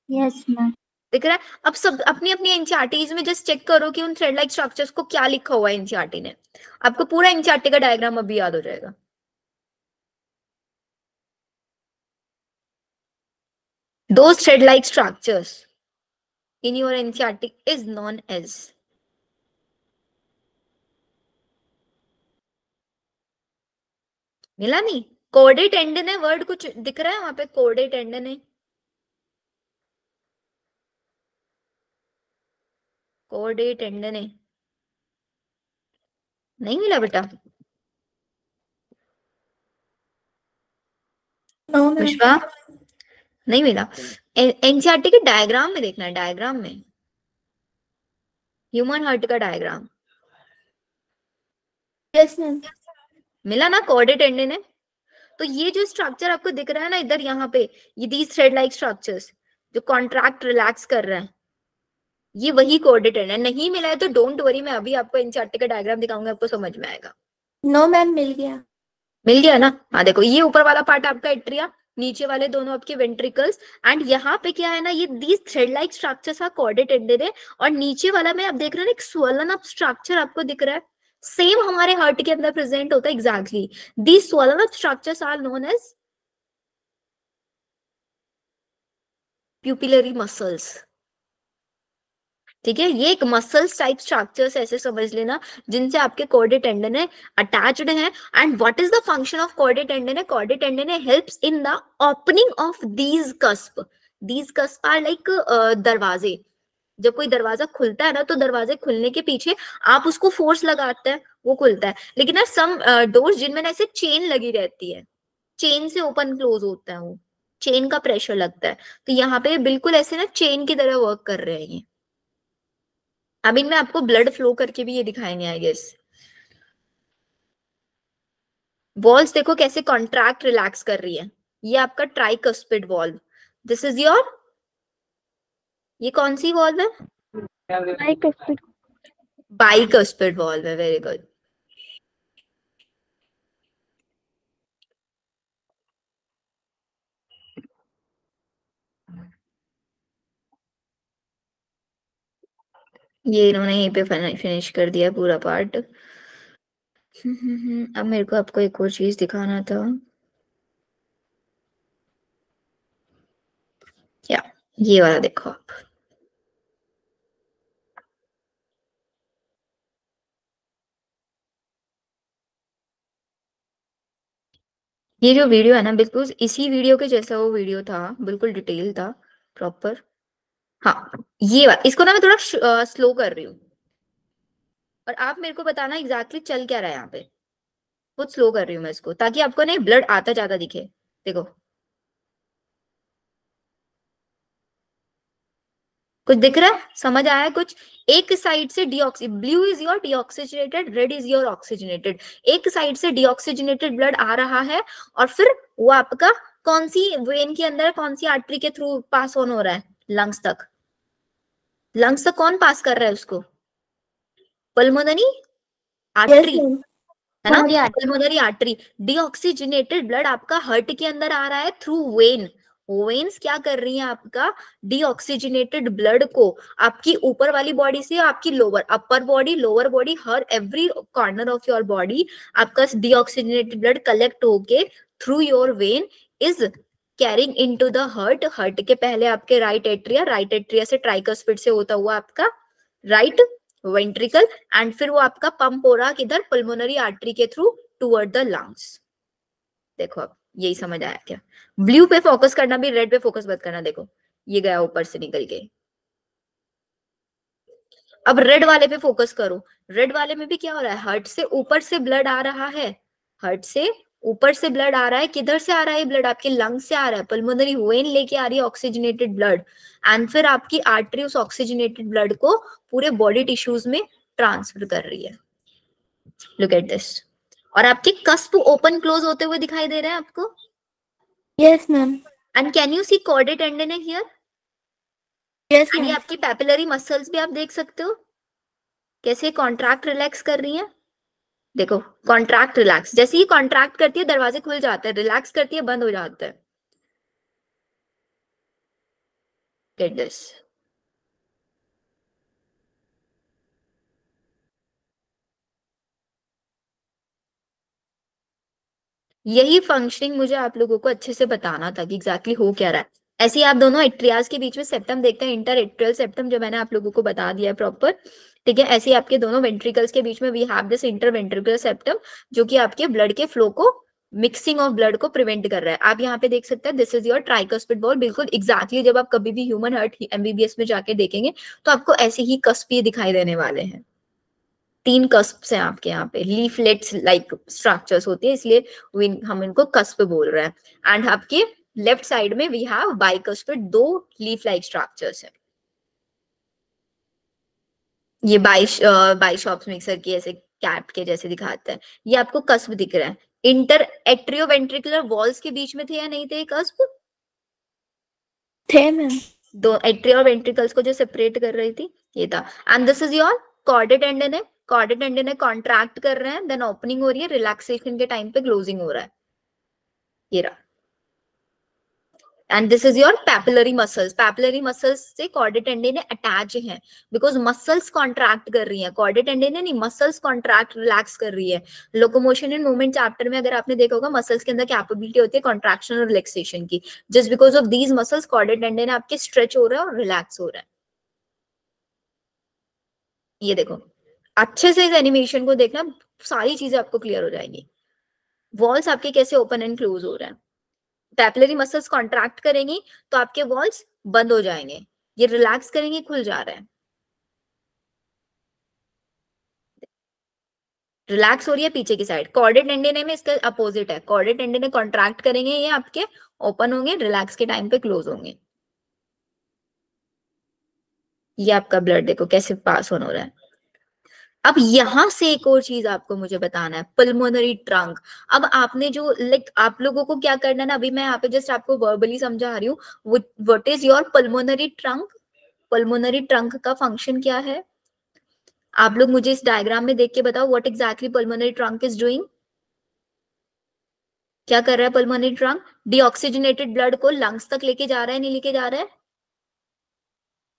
Yes, ma'am. दिख रहा है? अब सब अपनी अपनी एनसीईआरटीज में जस्ट चेक करो कि उन थ्रेड लाइक स्ट्रक्चर्स को क्या लिखा हुआ है एनसीईआरटी ने, आपको पूरा एनसीईआरटी का डायग्राम अभी याद हो जाएगा। Those thread like structures in your NCERT is known as, मिला नहीं? कोर्डे टेंडन है वर्ड, कुछ दिख रहा है वहां पे? कोर्डे टेंडन है, कोर्डे टेंडन है, नहीं मिला बेटा? No, ma'am. विश्वा, नहीं मिला? एनसीईआरटी के डायग्राम में देखना है, डायग्राम में ह्यूमन हार्ट का डायग्राम Yes, ma'am. मिला ना? कोर्डे टेंडन है। तो ये जो स्ट्रक्चर आपको दिख रहा है ना इधर, यहाँ पे ये दीज थ्रेड लाइक स्ट्रक्चर्स जो कॉन्ट्रैक्ट रिलैक्स कर रहे हैं, ये वही कोऑर्डिनेटर है। नहीं मिला है तो डोंट वरी, मैं अभी आपको एनसीईआरटी का डायग्राम दिखाऊंगा, आपको समझ में आएगा। No, ma'am. मिल गया. मिल गया ना? हाँ देखो, ये ऊपर वाला पार्ट आपका एट्रिया, नीचे वाले दोनों आपके वेंट्रिकल्स, एंड यहाँ पे क्या है ना, ये these thread like structures are coordinated है। और नीचे वाला में आप देख रहे हैं ना, एक स्वलन अप स्ट्रक्चर आपको दिख रहा है, सेम हमारे हार्ट के अंदर प्रेजेंट होता है exactly. These swollen up structures are known as pupillary muscles. ठीक है, ये एक मसल्स टाइप स्ट्रक्चर्स ऐसे समझ लेना जिनसे आपके कॉर्डे टेंडन है अटैच्ड है। And what is the function of chordae tendon है? Chordae tendon helps in the opening of these cusp. These cusp are like दरवाजे। जब कोई दरवाजा खुलता है ना, तो दरवाजे खुलने के पीछे आप उसको फोर्स लगाते हैं, वो खुलता है। लेकिन सम डोर्स जिनमें ऐसे चेन लगी रहती है, चेन से ओपन क्लोज होता है, वो चेन का प्रेशर लगता है। तो यहाँ पे बिल्कुल ऐसे ना चेन की तरह वर्क कर रहे हैं ये। अब इनमें आपको ब्लड फ्लो करके भी ये दिखाएंगे आई गेस। वॉल्स देखो कैसे कॉन्ट्रैक्ट रिलैक्स कर रही है, ये आपका tricuspid valve. This is your, ये कौन सी वॉल्व है? Bicuspid. बाइकस्पिड वॉल्व है, वेरी गुड। ये इन्होंने यहीं पे फिनिश कर दिया पूरा पार्ट। अब मेरे को आपको एक और चीज दिखाना था, क्या? ये वाला देखो आप, ये जो वीडियो है ना, बिल्कुल इसी वीडियो के जैसा वो वीडियो था, बिल्कुल डिटेल था, प्रॉपर। हाँ, ये वाला, इसको ना मैं थोड़ा स्लो कर रही हूँ, और आप मेरे को बताना एग्जैक्टली चल क्या रहा है यहाँ पे। बहुत स्लो कर रही हूँ मैं इसको, ताकि आपको ना ब्लड आता ज्यादा दिखे। देखो, कुछ दिख रहा है? समझ आया कुछ? एक साइड से deoxy, blue is your deoxygenated, red is your oxygenated. एक साइड से डीऑक्सीजनेटेड ब्लड आ रहा है, और फिर वो आपका कौन सी वेन के अंदर, कौन सी आर्टरी के थ्रू पास ऑन हो रहा है? लंग्स तक। लंग्स तक कौन पास कर रहा है उसको? Pulmonary Yes, artery. ma'am. है ना, Pulmonary artery. Pulmonary artery. Deoxygenated blood आपका हार्ट के अंदर आ रहा है थ्रू वेन। वेन्स क्या कर रही हैं आपका, डीऑक्सीजनेटेड ब्लड को आपकी ऊपर वाली बॉडी से आपकी lower, upper body, lower body, her every corner of your body आपका डीऑक्सीजनेटेड ब्लड कलेक्ट होके through your when is carrying into the heart. Heart के पहले आपके राइट एट्रिया से ट्राइकस्पिड से होता हुआ आपका राइट वेंट्रिकल, एंड फिर वो आपका पंप हो रहा किधर, पल्मोनरी आर्टरी के थ्रू टुवर्ड द लंग्स। देखो अब यही समझ आया क्या? ब्लू पे फोकस करना भी, रेड पे फोकस मत करना। देखो ये गया ऊपर से निकल के। अब रेड वाले पे फोकस करो। रेड वाले में भी क्या हो रहा है, हार्ट से ऊपर से ब्लड आ रहा है, हार्ट से ऊपर से ब्लड आ रहा है। किधर से आ रहा है ब्लड, आपके लंग से आ रहा है, पल्मोनरी वेन लेके आ रही है ऑक्सीजनेटेड ब्लड, एंड फिर आपकी आर्टरी उस ऑक्सीजनेटेड ब्लड को पूरे बॉडी टिश्यूज में ट्रांसफर कर रही है। Look at this. और आपके कस्प ओपन क्लोज होते हुए दिखाई दे रहे हैं आपको? Yes, ma'am. And can you see corded tendon here? Yes, यानी ma'am. आपकी पैपिलरी मसल्स भी आप देख सकते हो कैसे कॉन्ट्रैक्ट रिलैक्स कर रही हैं। देखो कॉन्ट्रैक्ट रिलैक्स, जैसे ही कॉन्ट्रैक्ट करती है दरवाजे खुल जाते हैं, रिलैक्स करती है बंद हो जाते हैं। Get this. यही फंक्शनिंग मुझे आप लोगों को अच्छे से बताना था कि एग्जैक्टली हो क्या रहा है। ऐसे ही आप दोनों एट्रियाज के बीच में सेप्टम देखते हैं, इंटर एट्रियल सेप्टम, जो मैंने आप लोगों को बता दिया है प्रॉपर। ठीक है, ऐसे ही आपके दोनों वेंट्रिकल्स के बीच में we have this inter ventricular septum, जो कि आपके ब्लड के फ्लो को, मिक्सिंग ऑफ ब्लड को प्रिवेंट कर रहा है। आप यहाँ पे देख सकते हैं, this is your tricuspid valve. बिल्कुल एग्जैक्टली जब आप कभी भी ह्यूमन हार्ट एमबीबीएस में जाके देखेंगे तो आपको ऐसे ही कस्प दिखाई देने वाले हैं। 3 कस्प्स हैं आपके यहाँ पे, लीफलेट्स लाइक स्ट्रक्चर्स होती है, इसलिए हम इनको कस्प बोल रहे हैं। एंड आपके लेफ्ट साइड में we have bicuspid, 2 leaf like structures हैं। ये बाइशॉप्स मिक्सर की ऐसे कैप के जैसे दिखाते हैं। ये आपको कस्प दिख रहा है। इंटर एट्रियोवेंट्रिकुलर वॉल्स के बीच में थे या नहीं थे कस्प? थे मैम। दो एट्रिया और वेंट्रिकल्स को जो सेपरेट कर रही थी, ये था। And this is your corded tendon है। कॉर्डेड टेंडन है, कॉन्ट्रैक्ट कर रहे हैं, देन ओपनिंग हो रही है, रिलैक्सेशन के टाइम पे क्लोजिंग हो रहा है, ये रहा। And this is your papillary muscles. Papillary muscles से कॉर्डेड टेंडन अटैच है, बिकॉज मसल्स कॉन्ट्रैक्ट कर रही है। कॉर्डेड टेंडन नहीं, मसल्स कॉन्ट्रैक्ट रिलैक्स कर रही है। लोकोमोशन एंड मूवमेंट चैप्टर में अगर आपने देखा होगा, मसल्स के अंदर कैपेबिलिटी होती है कॉन्ट्रैक्शन और रिलैक्सेशन की। Just because of these muscles corded tendon आपके स्ट्रेच हो रहा है और रिलैक्स हो रहा है। ये देखो अच्छे से इस एनिमेशन को देखना, सारी चीजें आपको क्लियर हो जाएंगी। वॉल्स आपके कैसे ओपन एंड क्लोज हो रहे हैं। पैपिलरी मसल्स कॉन्ट्रैक्ट करेंगी तो आपके वॉल्स बंद हो जाएंगे, ये रिलैक्स करेंगे खुल जा रहा है। रिलैक्स हो रही है पीछे की साइड। कॉर्डेड टेंडन में इसका अपोजिट है, कॉर्डेड टेंडन कॉन्ट्रैक्ट करेंगे, ये आपके ओपन होंगे, रिलैक्स के टाइम पे क्लोज होंगे। ये आपका ब्लड देखो कैसे पास ऑन हो रहा है। अब यहां से एक और चीज आपको मुझे बताना है, पल्मोनरी ट्रंक। अब आपने जो लाइक आप लोगों को क्या करना है ना, अभी मैं यहाँ पे जस्ट आपको वर्बली समझा रही हूँ। What is your pulmonary trunk? Pulmonary trunk का फंक्शन क्या है? आप लोग मुझे इस डायग्राम में देख के बताओ, what exactly pulmonary trunk is doing. क्या कर रहा है पल्मोनरी ट्रंक? डीऑक्सीजनेटेड ब्लड को लंग्स तक लेके जा रहा है, नहीं लेके जा रहा है?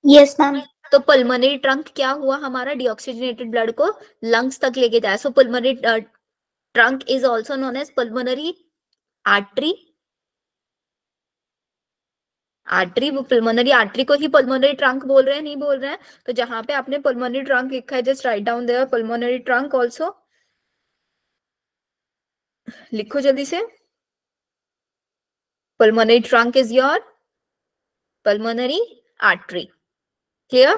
Yes, ma'am. तो पल्मोनरी ट्रंक क्या हुआ हमारा, डीऑक्सीजनेटेड ब्लड को लंग्स तक लेके जाए। So pulmonary trunk is also known as pulmonary artery. Artery, वो पल्मोनरी आर्टरी को ही पल्मोनरी ट्रंक बोल रहे हैं, नहीं बोल रहे हैं? तो जहां पे आपने पल्मोनरी ट्रंक लिखा है, just write down there pulmonary trunk also. लिखो जल्दी से। pulmonary trunk is your pulmonary artery. क्लियर?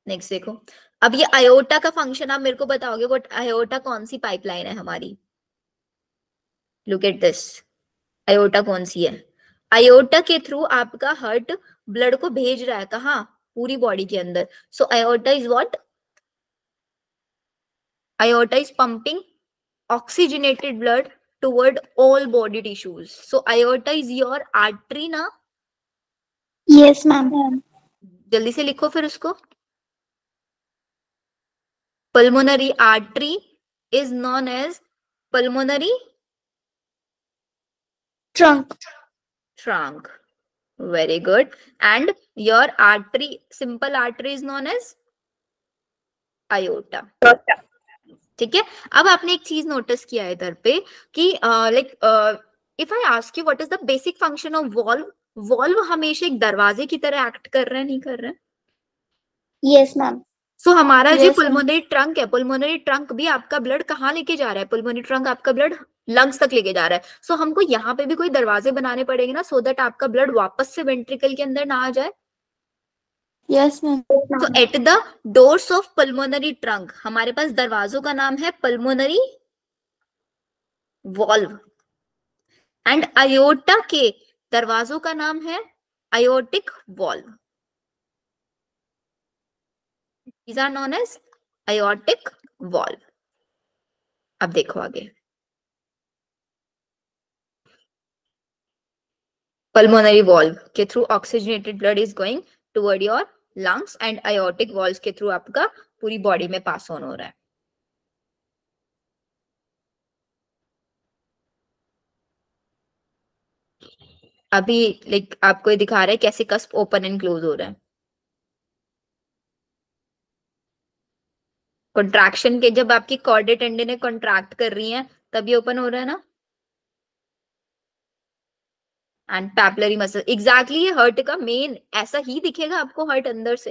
नेक्स्ट देखो, अब ये आयोटा का फंक्शन आप मेरे को बताओगे, व्हाट आयोटा कौन सी पाइपलाइन है हमारी? Look at this. आयोटा कौन सी है? आयोटा के थ्रू आपका हार्ट ब्लड को भेज रहा है कहाँ, पूरी बॉडी के अंदर। So iota is what? Iota is pumping oxygenated blood toward all body tissues. So aorta is your artery ना? Yes, ma'am. जल्दी से लिखो फिर उसको। Pulmonary artery is known as pulmonary Trunk. trunk. Very good. And your artery, simple artery is known as aorta. ठीक है. अब आपने एक चीज नोटिस किया है इधर पे कि like if I ask you what is the basic function of valve, valve हमेशा एक दरवाजे की तरह एक्ट कर रहे हैं, नहीं कर रहे हैं? Yes, ma'am. सो हमारा जो Yes, ma'am. पुल्मोनरी ट्रंक है, पुल्मोनरी ट्रंक भी आपका ब्लड कहाँ लेके जा रहा है? पुल्मोनरी ट्रंक आपका ब्लड लंग्स तक लेके जा रहा है. सो हमको यहाँ पे भी कोई दरवाजे बनाने पड़ेंगे ना, सो दैट आपका ब्लड वापस से वेंट्रिकल के अंदर ना आ जाए. Yes, ma'am. तो at the doors of pulmonary trunk हमारे पास दरवाजों का नाम है पल्मोनरी वॉल्व, एंड अयोर्टा के दरवाजों का नाम है अयोर्टिक valve. These are known as aortic valve. अब देखो आगे. Pulmonary valve के through oxygenated blood is going toward your lungs, and aortic valve के थ्रू आपका पूरी बॉडी में पास ऑन हो रहा है. अभी लाइक आपको ये दिखा रहा है कैसे कस्प ओपन एंड क्लोज हो रहा है. कंट्रैक्शन के जब आपकी कॉर्डेट टेंडन कॉन्ट्रैक्ट कर रही है तभी ओपन हो रहा है ना. एंड पैपिलरी मसल, एग्जैक्टली ये हर्ट का मेन ऐसा ही दिखेगा आपको, हर्ट अंदर से.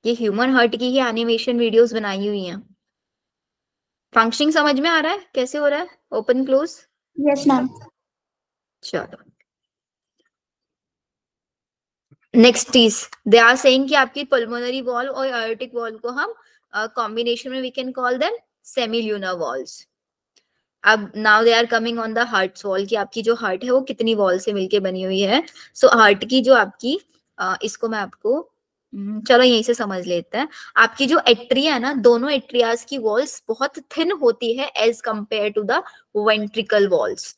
ये ह्यूमन हर्ट की ही एनिमेशन वीडियोस बनाई हुई हैं. फंक्शनिंग समझ में आ रहा है कैसे हो रहा है ओपन क्लोज? Yes, ma'am. चलो नेक्स्ट चीज, दे आर सेइंग कि आपकी पल्मोनरी वॉल्व और आयोटिक वॉल्व को हम कॉम्बिनेशन में we can call them semilunar valves. अब now they are coming on the heart wall कि आपकी जो हार्ट है वो कितनी वॉल से मिलके बनी हुई है. सो हार्ट की जो आपकी इसको मैं आपको चलो यहीं से समझ लेते हैं. आपकी जो एट्रिया है ना, दोनों एट्रियाज की वॉल्स बहुत थिन होती है as compare to the ventricle walls.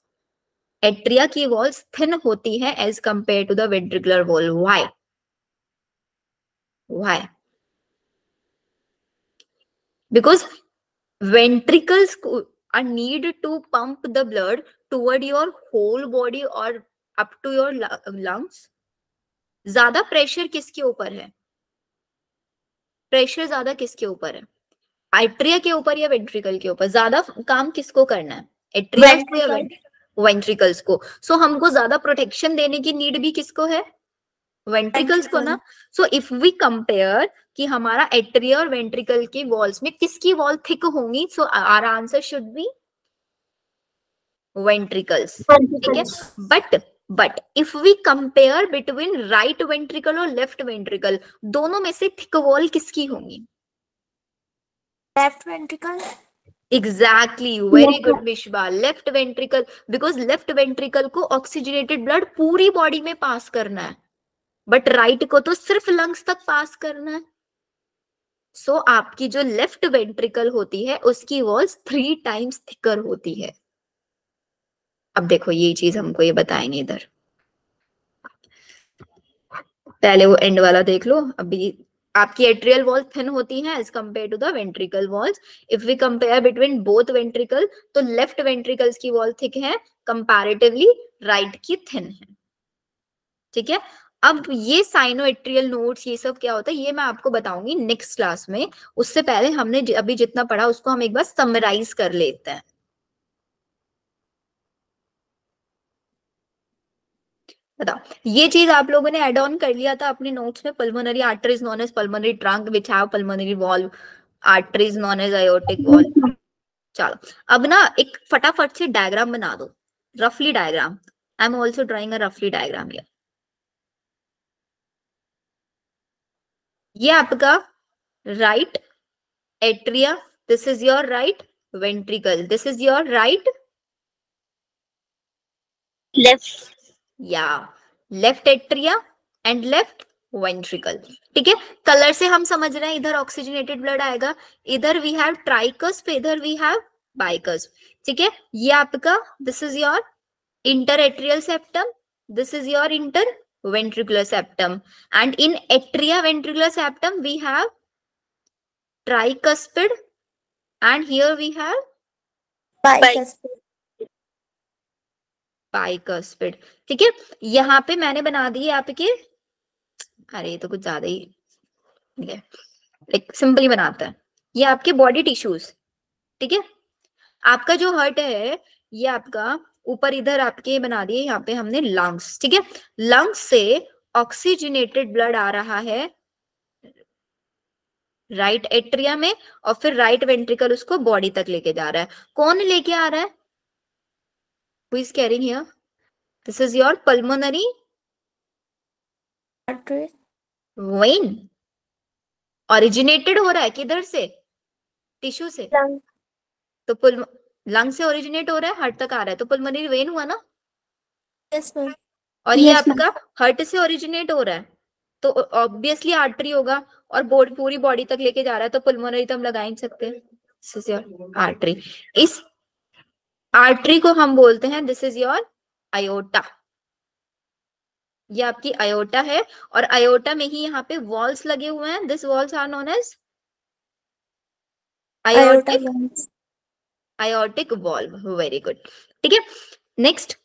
Atria की वॉल्स थिन होती है as compare to the ventricular wall. Why? Why? Because ventricles are need to pump the blood toward your whole body or up to your lungs. ज्यादा pressure किसके ऊपर है? Pressure ज्यादा किसके ऊपर है? एट्रिया के ऊपर या वेंट्रिकल के ऊपर? ज्यादा काम किसको करना है? एट्रिया को या वेंट्रिकल्स को? सो हमको ज्यादा प्रोटेक्शन देने की नीड भी किसको है? वेंट्रिकल्स को ना. सो इफ वी कंपेयर कि हमारा एट्रिया और वेंट्रिकल की वॉल्स में किसकी वॉल थिक होंगी, so our answer should be ventricles. ठीक है. But if we compare between right ventricle और लेफ्ट वेंट्रिकल, दोनों में से थिक वॉल किसकी होंगी? Left ventricle. Exactly, very good Mishba. Left ventricle, because left ventricle को ऑक्सीजनेटेड ब्लड पूरी बॉडी में पास करना है, बट राइट को तो सिर्फ लंग्स तक पास करना है. सो आपकी जो लेफ्ट वेंट्रिकल होती है उसकी वॉल्स 3 टाइम्स थिकर होती है. अब देखो ये चीज हमको ये बताएंगे इधर. पहले वो एंड वाला देख लो. अभी आपकी एट्रियल वॉल थिन होती है as compare to the ventricle walls. If we compare between both ventricle, तो लेफ्ट वेंट्रिकल्स की वॉल थिक है कंपैरेटिवली, राइट की थिन है. ठीक है. अब ये साइनोएट्रियल नोड्स ये सब क्या होता है ये मैं आपको बताऊंगी नेक्स्ट क्लास में. उससे पहले हमने अभी जितना पढ़ा उसको हम एक बार समराइज कर लेते हैं. बताओ, ये चीज आप लोगों ने एड ऑन कर लिया था अपने नोट्स में. Pulmonary arteries known as pulmonary trunk which have pulmonary valve, arteries known as aortic valve. चलो अब ना एक फटाफट से डायग्राम बना दो, रफली diagram. I am also drawing अ रफली डायग्राम हियर. ये आपका right atria, this is your right ventricle, this is your right Left. या left atria and left ventricle. ठीक है. कलर से हम समझ रहे हैं इधर ऑक्सीजनेटेड ब्लड आएगा, इधर वी हैव ट्राइकस्प, इधर वी हैव बाइकस्प. ठीक है. ये आपका this is your inter atrial septum, this is your inter ventricular septum. And in atrioventricular septum we have tricuspid, and here we have Bicuspid. bicuspid. ठीक है, यहाँ पे मैंने बना दिए आपके, अरे ये तो कुछ ज्यादा ही, ठीक है, एक सिंपली बनाता है, ये आपके बॉडी टिश्यूज, ठीक है। आपका जो हार्ट है ये आपका ऊपर इधर आपके बना दिए, यहाँ पे हमने लंग्स, ठीक है। लंग्स से ऑक्सीजनेटेड ब्लड आ रहा है राइट एट्रिया में, और फिर राइट वेंट्रिकल उसको बॉडी तक लेके जा रहा है। कौन लेके आ रहा है? Who is carrying here? This is your pulmonary Artery. When. Originated हो रहा है किधर से? टिश्यू से। Lung. तो लंग से ओरिजिनेट हो रहा है, हार्ट तक आ रहा है, तो पल्मोनरी वेन हुआ ना। Yes, ma'am. और ये Yes, ma'am. आपका हार्ट से ओरिजिनेट हो रहा है, तो ऑब्वियसली आर्टरी होगा, और पूरी बॉडी तक लेके जा रहा है, तो पल्मोनरी तो हम लगा ही नहीं सकते। आर्टरी, इस आर्टरी को हम बोलते हैं दिस इज योर आयोटा। ये आपकी आयोटा है, और आयोटा में ही यहाँ पे वॉल्स लगे हुए हैं, this valves are known as Aorta aortic valve. Aortic valve. Very good, ठीक है। नेक्स्ट,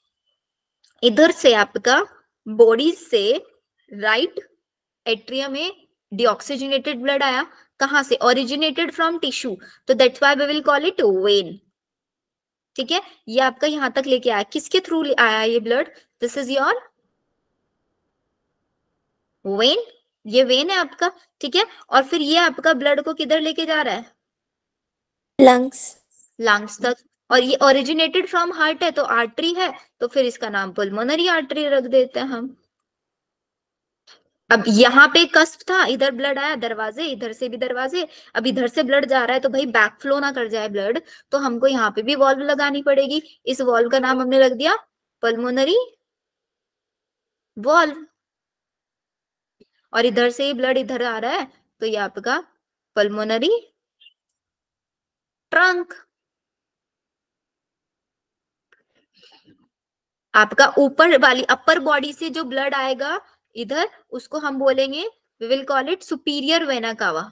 इधर से आपका बॉडी से राइट एट्रियम में डीऑक्सीजनेटेड ब्लड आया, कहां से? ओरिजिनेटेड फ्रॉम टिश्यू, तो that's why we will call it vein, ठीक है। ये आपका यहां तक लेके आया, किसके थ्रू आया ये blood? This is your when, ये वेन है आपका, ठीक है। और फिर ये आपका ब्लड को किधर लेके जा रहा है? Lungs. लंग्स तक, और ये ओरिजिनेटेड फ्रॉम हार्ट है, तो आर्टरी है, तो फिर इसका नाम पल्मोनरी आर्टरी रख देते हैं हम। अब यहाँ पे कस्प था, इधर ब्लड आया, दरवाजे, इधर से भी दरवाजे, अब इधर से ब्लड जा रहा है, तो भाई बैक फ्लो ना कर जाए ब्लड, तो हमको यहाँ पे भी वॉल्व लगानी पड़ेगी। इस वॉल्व का नाम हमने रख दिया पल्मोनरी वॉल्व। और इधर से ही ब्लड इधर आ रहा है, तो ये आपका पल्मोनरी ट्रंक। आपका ऊपर वाली अपर बॉडी से जो ब्लड आएगा इधर, उसको हम बोलेंगे, we will call it superior vena cava,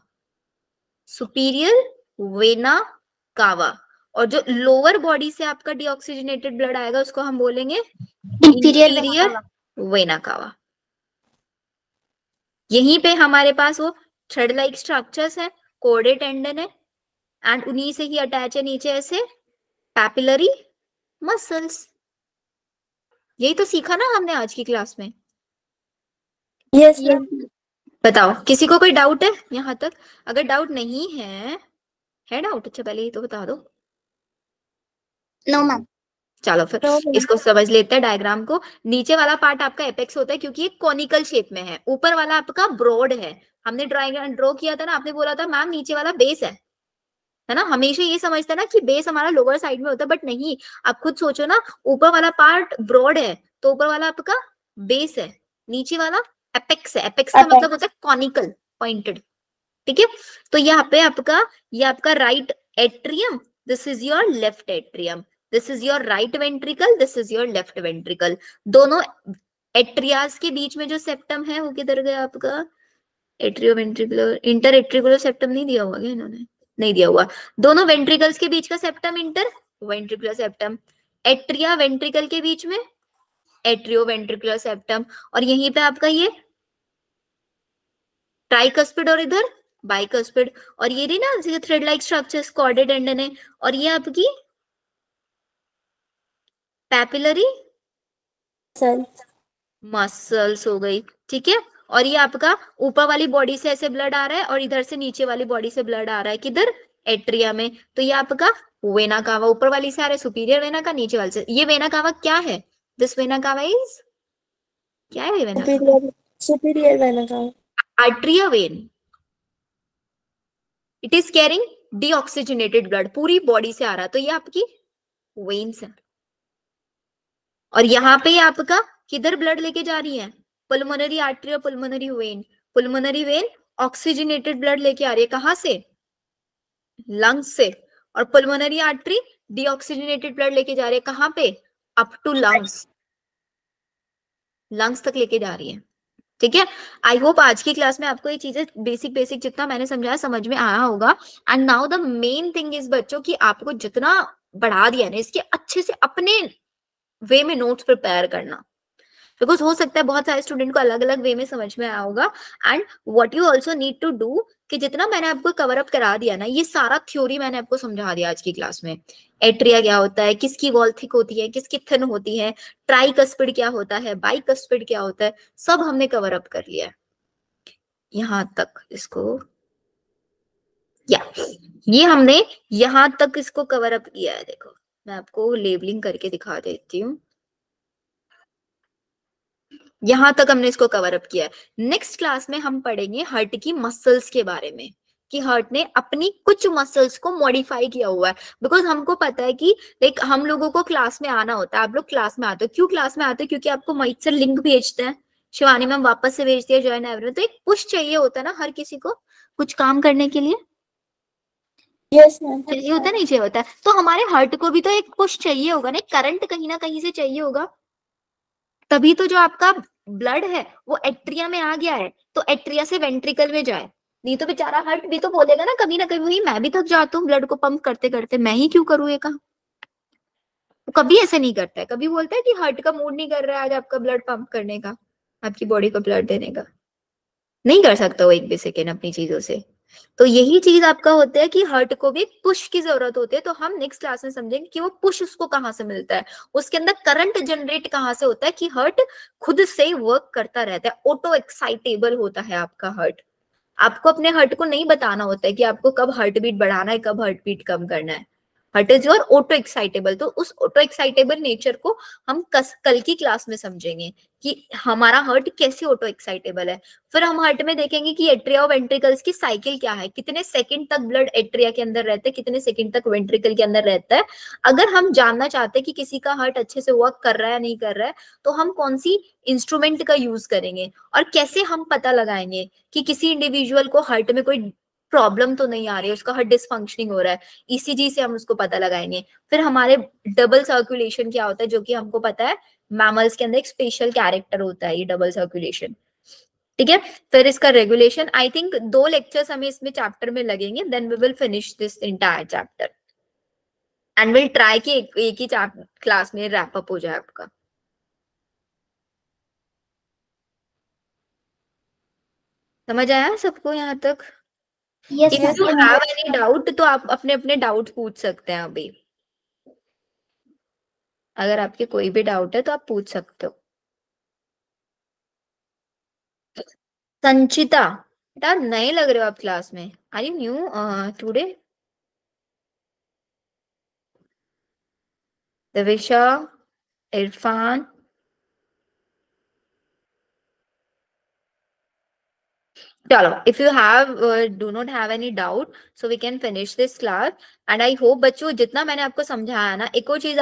superior vena cava. और जो लोअर बॉडी से आपका डीऑक्सीजनेटेड ब्लड आएगा उसको हम बोलेंगे Inferior vena inferior cava. Vena cava. यहीं पे हमारे पास वो थ्रेड लाइक स्ट्रक्चर्स है, कोर्डे टेंडन है, एंड उन्हीं से ही अटैच है नीचे ऐसे पैपिलरी मसल्स। यही तो सीखा ना हमने आज की क्लास में। Yes, Yes. ma'am. बताओ, किसी को कोई डाउट है यहाँ तक? अगर डाउट नहीं है डाउट, अच्छा पहले ये तो बता दो। No, ma'am. चलो फिर No, ma'am. इसको समझ लेते हैं डायग्राम को। नीचे वाला पार्ट आपका एपेक्स होता है क्योंकि ये कॉनिकल शेप में है, ऊपर वाला आपका ब्रॉड है। हमने ड्रॉ किया था ना, आपने बोला था मैम नीचे वाला बेस है ना। हमेशा ये समझते हैं ना कि बेस हमारा लोअर साइड में होता है, बट नहीं, आप खुद सोचो ना, ऊपर वाला पार्ट ब्रॉड है, तो ऊपर वाला आपका बेस है, नीचे वाला एपेक्स है। एपेक्स का मतलब होता है कॉनिकल, पॉइंटेड, ठीक है। तो यहाँ पे आपका, ये आपका right atrium, this is your left atrium, this is your right ventricle, this is your left ventricle. दोनों एट्रियास के बीच में जो सेप्टम है वो किधर गया आपका? एट्रियो वेंट्रिकुलर, इंटर एट्रिकुलर सेप्टम नहीं दिया हुआ क्या इन्होंने? नहीं दिया हुआ। दोनों वेंट्रिकल्स के बीच का septum inter ventricular septum, atria ventricle के बीच में एट्रियो वेंट्रिकुलर सेप्टम, और यहीं पे आपका ये ट्राइकस्पिड और इधर बाइकस्पिड। और ये रही ना thread like structures, corded tendon है, और ये आपकी पैपिलरी Muscle. मसल्स हो गई, ठीक है। और ये आपका ऊपर वाली बॉडी से ऐसे ब्लड आ रहा है, और इधर से नीचे वाली बॉडी से ब्लड आ रहा है, किधर? एट्रिया में। तो ये आपका वेना कावा, ऊपर वाली से आ रहा है सुपीरियर वेना का, नीचे वाले से। ये वेना कावा क्या है? दिस वेना कावा इज, क्या है ये vena cava? Superior. Superior vena cava. Arteria vein. It is carrying deoxygenated blood, पूरी बॉडी से आ रहा है, तो ये आपकी वेन्स है। और यहाँ पे आपका किधर ब्लड लेके जा रही है? पुल्मोनरी आर्टरी और पुल्मोनरी वेन। पुल्मोनरी वेन ऑक्सीजनेटेड ब्लड लेके आ रही है, कहां से? लंग्स से। और पुल्मोनरी आर्टरी डीऑक्सीजनेटेड ब्लड लेके जा रही है, कहां पे? Up to lungs. लंग्स तक लेके जा रही है। ठीक है, आई होप आज की क्लास में आपको ये चीजें बेसिक बेसिक जितना मैंने समझाया समझ में आया होगा। And now the main thing is बच्चों की आपको जितना बढ़ा दिया ना इसके अच्छे से अपने वे में नोट्स प्रिपेयर करना, बिकॉज हो सकता है बहुत सारे स्टूडेंट को अलग अलग वे में समझ में आया होगा। And what you also need to do कि जितना मैंने आपको कवर अप करा दिया ना, ये सारा थ्योरी मैंने आपको समझा दिया आज की क्लास में। एट्रिया क्या होता है, किसकी वॉल थिक होती है, किसकी थिन होती है, ट्राई कस्पिड क्या होता है, बाई कस्पिड क्या होता है, सब हमने कवर अप कर लिया है यहां तक। इसको या ये हमने यहां तक इसको कवर अप किया है। देखो मैं आपको लेबलिंग करके दिखा देती हूँ, यहां तक हमने इसको कवर अप किया है। नेक्स्ट क्लास में हम पढ़ेंगे हार्ट की मसल्स के बारे में, कि हार्ट ने अपनी कुछ मसल्स को मॉडिफाई किया हुआ है। बिकॉज हमको पता है कि लाइक हम लोगों को क्लास में आना होता है, आप लोग क्लास में आते हो, क्यों क्लास में आते हो, क्योंकि आपको मोहित सर लिंक भेजते हैं, शिवानी मैम वापस से भेजती है ज्वाइन एवरीवन, तो एक पुश चाहिए होता है ना हर किसी को कुछ काम करने के लिए, यस मैम। चाहिए होता है नहीं चाहिए होता है, तो हमारे हार्ट को भी तो एक पुश चाहिए होगा ना, करंट कहीं ना कहीं से चाहिए होगा, तभी तो जो आपका ब्लड है वो एट्रिया में आ गया है, तो एट्रिया से वेंट्रिकल में जाए। नहीं तो बेचारा हार्ट भी तो बोलेगा ना कभी ना कभी, वही मैं भी थक जाता हूँ ब्लड को पंप करते करते, मैं ही क्यों करूँ ये काम। तो कभी ऐसे नहीं करता है, कभी बोलता है कि हार्ट का मूड नहीं कर रहा है आज आपका ब्लड पंप करने का, आपकी बॉडी को ब्लड देने का, नहीं कर सकता वो एक भी सेकेंड अपनी चीजों से। तो यही चीज आपका होता है कि हार्ट को भी एक पुश की जरूरत होती है। तो हम नेक्स्ट क्लास में समझेंगे कि वो पुश उसको कहाँ से मिलता है, उसके अंदर करंट जनरेट कहाँ से होता है, कि हार्ट खुद से वर्क करता रहता है, ऑटो एक्साइटेबल होता है आपका हार्ट। आपको अपने हार्ट को नहीं बताना होता है कि आपको कब हार्ट बीट बढ़ाना है, कब हार्ट बीट कम करना है। Heart is your auto excitable. तो उस ऑटो एक्साइटेबल नेचर को हम कल की क्लास में समझेंगे कि हमारा हार्ट कैसे ऑटो एक्साइटेबल है। फिर हम हार्ट में देखेंगे कि एट्रिया और वेंट्रिकल्स की साइकिल क्या है, कितने सेकंड तक ब्लड एट्रिया के अंदर रहता है, कितने सेकंड तक वेंट्रिकल के अंदर रहता है। अगर हम जानना चाहते हैं कि किसी का हार्ट अच्छे से वर्क कर रहा है नहीं कर रहा है, तो हम कौन सी इंस्ट्रूमेंट का यूज करेंगे, और कैसे हम पता लगाएंगे कि किसी इंडिविजुअल को हार्ट में कोई प्रॉब्लम तो नहीं आ रही है, उसका हार्ट डिसफंक्शनिंग हो रहा है, ईसीजी से हम उसको पता लगाएंगे। फिर हमारे डबल सर्कुलेशन क्या होता है, जो कि हमको पता है मैमल्स के अंदर एक स्पेशल कैरेक्टर होता है ये डबल सर्कुलेशन। ठीक है, फिर इसका रेगुलेशन, आई थिंक 2 लेक्चर्स हमें इसमें चैप्टर में लगेंगे, then we will finish this entire chapter and will try कि एक ही क्लास में रैप अप हो जाए आपका। समझ आया सबको यहाँ तक? Yes, if ma'am. You have any doubt तो आप अपने अपने डाउट पूछ सकते हैं अभी, अगर आपके कोई भी डाउट है तो आप पूछ सकते हो। संचिता, बेटा नए लग रहे हो आप क्लास में, are you new today? Davisha, Irfan, चलो if you have do not have any doubt so we can finish this class. And I hope बच्चों जितना मैंने आपको समझाया ना, एक और चीज